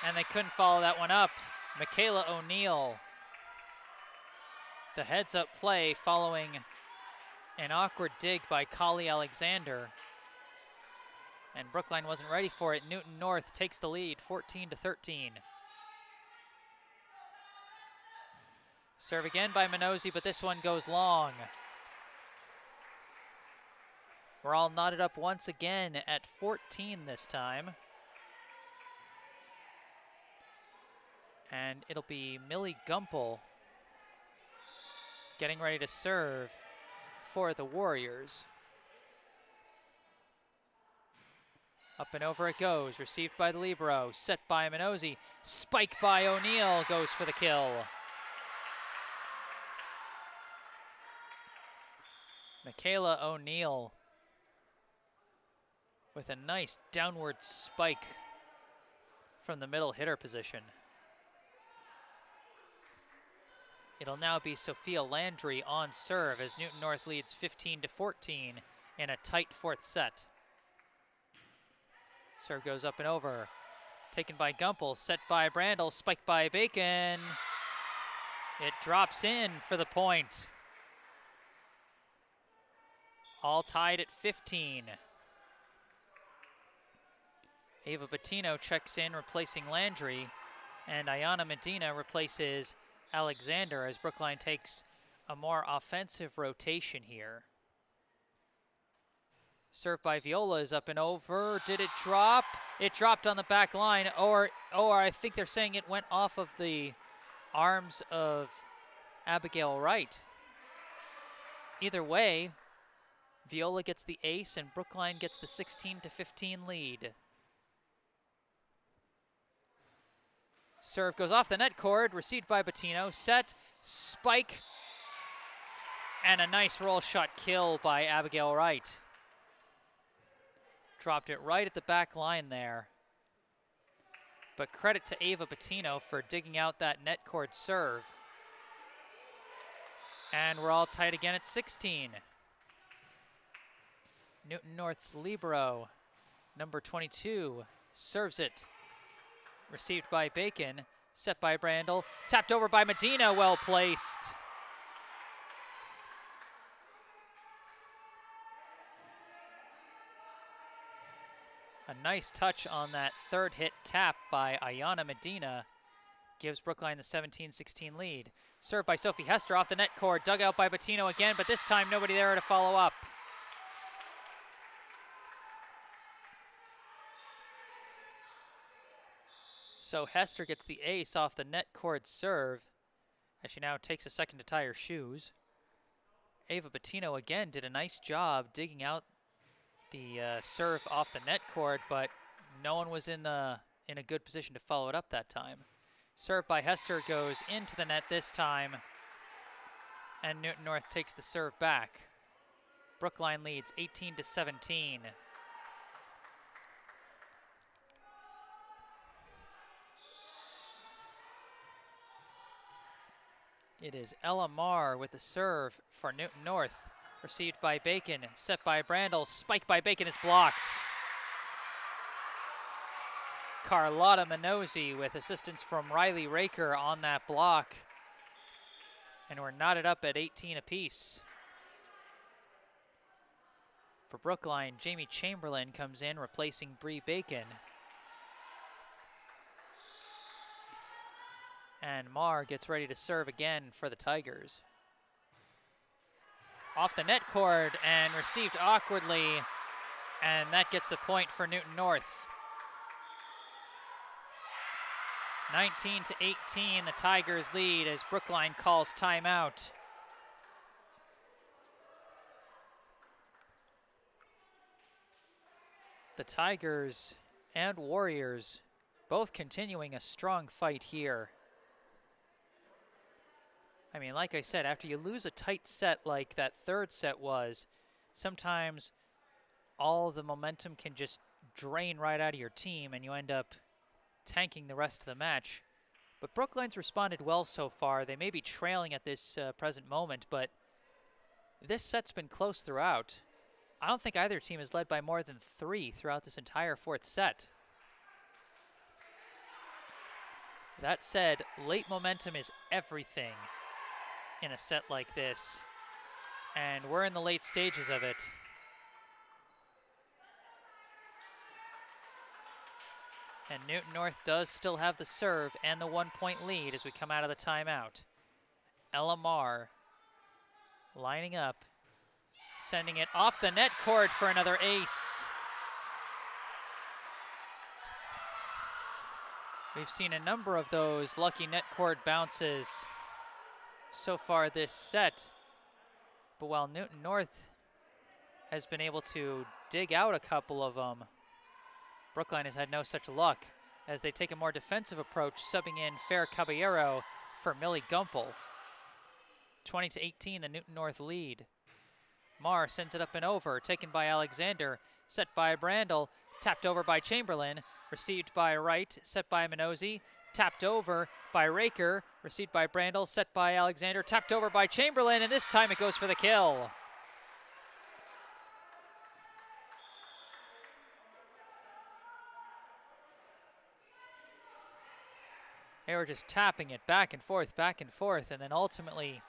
And they couldn't follow that one up. Michaela O'Neill. The heads-up play following an awkward dig by Kali Alexander. And Brookline wasn't ready for it. Newton North takes the lead, 14-13. Serve again by Minozzi, but this one goes long. We're all knotted up once again at 14 this time. And it'll be Millie Gumpel getting ready to serve for the Warriors. Up and over it goes, received by the libero, set by Minozzi, spike by O'Neill, goes for the kill. Michaela O'Neill with a nice downward spike from the middle hitter position. It'll now be Sophia Landry on serve as Newton North leads 15-14 in a tight fourth set. Serve goes up and over. Taken by Gumpel, set by Brandel, spiked by Bacon. It drops in for the point. All tied at 15. Ava Bettino checks in, replacing Landry, and Ayana Medina replaces Alexander as Brookline takes a more offensive rotation here. Serve by Viola is up and over. Did it drop? It dropped on the back line, or I think they're saying it went off of the arms of Abigail Wright. Either way, Viola gets the ace and Brookline gets the 16-15 lead. Serve goes off the net cord, received by Bettino. Set, spike, and a nice roll shot kill by Abigail Wright. Dropped it right at the back line there. But credit to Ava Bettino for digging out that net cord serve. And we're all tight again at 16. Newton North's libero, number 22, serves it. Received by Bacon, set by Brandel, tapped over by Medina, well placed. A nice touch on that third hit tap by Ayana Medina gives Brookline the 17-16 lead. Served by Sophie Hester off the net cord, dug out by Bettino again, but this time nobody there to follow up. So Hester gets the ace off the net cord serve as she now takes a second to tie her shoes. Ava Bettino again did a nice job digging out the serve off the net cord, but no one was in a good position to follow it up that time. Serve by Hester goes into the net this time, and Newton North takes the serve back. Brookline leads 18-17. It is Ella Marr with the serve for Newton North. Received by Bacon, set by Brandel, spike by Bacon is blocked. Carlotta Minozzi with assistance from Riley Raker on that block. And we're knotted up at 18 apiece. For Brookline, Jamie Chamberlain comes in, replacing Bree Bacon. And Marr gets ready to serve again for the Tigers. Off the net cord and received awkwardly, and that gets the point for Newton North. 19-18, the Tigers lead as Brookline calls timeout. The Tigers and Warriors both continuing a strong fight here. I mean, like I said, after you lose a tight set like that third set was, sometimes all the momentum can just drain right out of your team and you end up tanking the rest of the match. But Brookline's responded well so far. They may be trailing at this present moment, but this set's been close throughout. I don't think either team has led by more than 3 throughout this entire fourth set. That said, late momentum is everything in a set like this, and we're in the late stages of it. And Newton North does still have the serve and the 1-point lead as we come out of the timeout. Ella Marr lining up, sending it off the net cord for another ace. We've seen a number of those lucky net cord bounces so far this set. But while Newton North has been able to dig out a couple of them, Brookline has had no such luck as they take a more defensive approach, subbing in Fair Caballero for Millie Gumpel. 20-18, the Newton North lead. Marr sends it up and over, taken by Alexander, set by Brandel, tapped over by Chamberlain, received by Wright, set by Minozzi, tapped over by Raker, received by Brandel, set by Alexander, tapped over by Chamberlain, and this time it goes for the kill. They were just tapping it back and forth, and then ultimately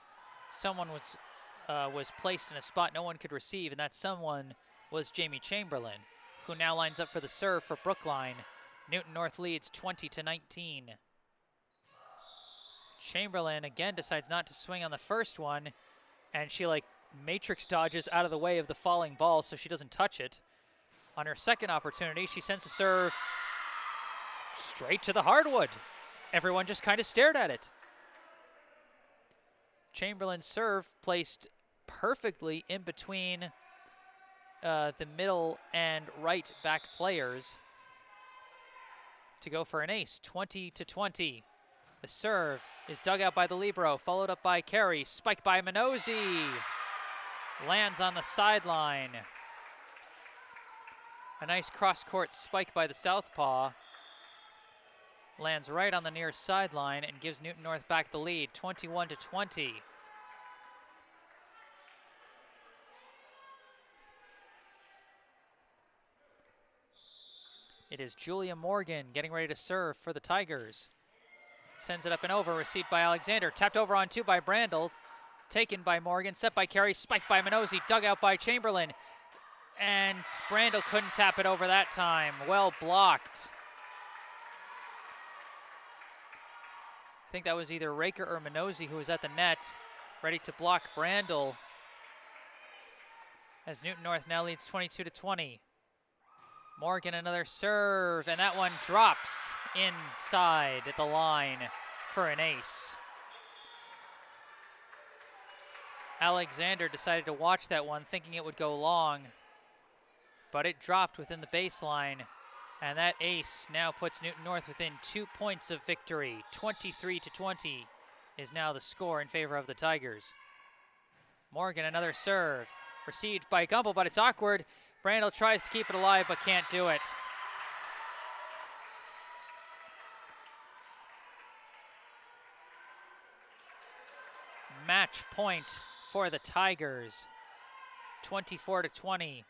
someone was placed in a spot no one could receive, and that someone was Jamie Chamberlain, who now lines up for the serve for Brookline. Newton North leads 20-19. Chamberlain again decides not to swing on the first one, and she like matrix dodges out of the way of the falling ball so she doesn't touch it. On her second opportunity, she sends a serve straight to the hardwood. Everyone just kind of stared at it. Chamberlain's serve placed perfectly in between the middle and right back players to go for an ace, 20-20. The serve is dug out by the libero, followed up by Carey, spiked by Minozzi. Lands on the sideline. A nice cross-court spike by the southpaw. Lands right on the near sideline and gives Newton North back the lead, 21-20. It is Julia Morgan getting ready to serve for the Tigers. Sends it up and over, received by Alexander, tapped over on 2 by Brandel, taken by Morgan, set by Carey, spiked by Minozzi, dug out by Chamberlain, and Brandel couldn't tap it over that time. Well blocked. I think that was either Raker or Minozzi who was at the net, ready to block Brandel, as Newton North now leads 22-20. Morgan another serve, and that one drops inside the line for an ace. Alexander decided to watch that one, thinking it would go long, but it dropped within the baseline, and that ace now puts Newton North within 2 points of victory. 23-20 is now the score in favor of the Tigers. Morgan another serve, received by Gumpel, but it's awkward. Brandel tries to keep it alive, but can't do it. Match point for the Tigers, 24-20.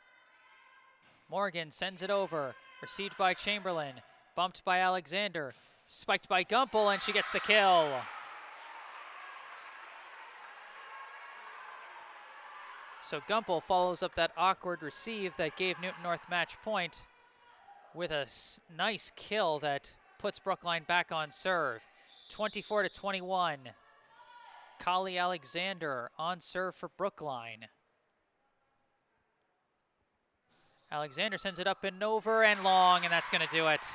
Morgan sends it over, received by Chamberlain, bumped by Alexander, spiked by Gumpel, and she gets the kill. So Gumpel follows up that awkward receive that gave Newton North match point with a nice kill that puts Brookline back on serve. 24-21. Kali Alexander on serve for Brookline. Alexander sends it up and over and long, and that's going to do it.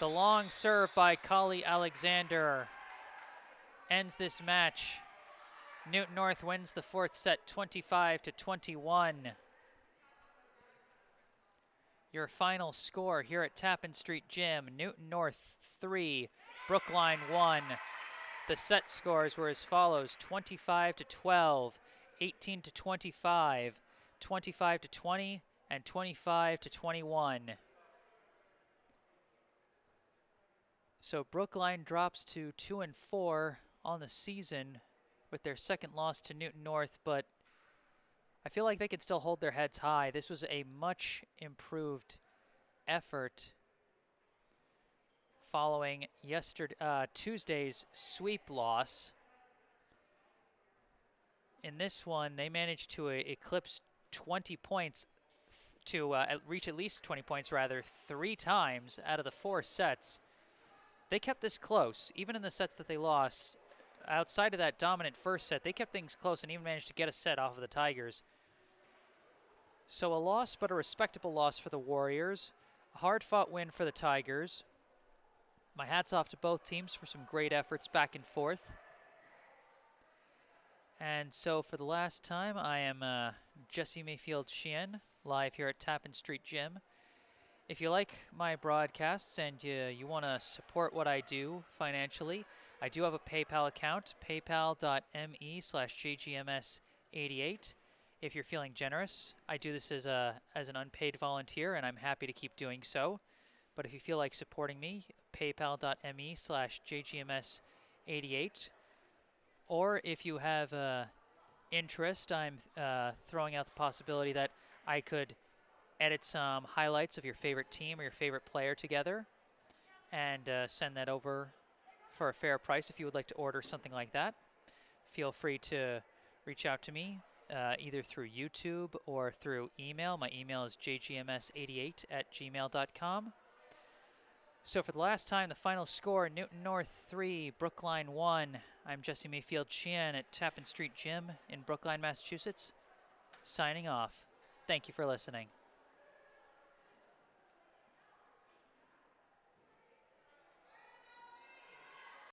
The long serve by Kali Alexander ends this match. Newton North wins the fourth set, 25-21. Your final score here at Tappan Street Gym, Newton North 3, Brookline 1. The set scores were as follows: 25-12, 18-25, 25-20, and 25-21. So Brookline drops to 2-4 on the season, with their second loss to Newton North, but I feel like they can still hold their heads high. This was a much improved effort following Tuesday's sweep loss. In this one, they managed to eclipse 20 points, to reach at least 20 points, rather, 3 times out of the 4 sets. They kept this close, even in the sets that they lost. Outside of that dominant first set, they kept things close and even managed to get a set off of the Tigers. So a loss, but a respectable loss for the Warriors. A hard-fought win for the Tigers. My hat's off to both teams for some great efforts back and forth. And so for the last time, I am Jesse Mayfield-Sheehan, live here at Tappan Street Gym. If you like my broadcasts and you want to support what I do financially, I do have a PayPal account, paypal.me/jgms88. If you're feeling generous, I do this as an unpaid volunteer, and I'm happy to keep doing so. But if you feel like supporting me, paypal.me/jgms88. Or if you have interest, I'm throwing out the possibility that I could edit some highlights of your favorite team or your favorite player together and send that over for a fair price. If you would like to order something like that, feel free to reach out to me either through YouTube or through email. My email is jgms88@gmail.com. So for the last time, the final score, Newton North 3, Brookline 1. I'm Jesse Mayfield-Sheehan at Tappan Street Gym in Brookline, Massachusetts, signing off. Thank you for listening.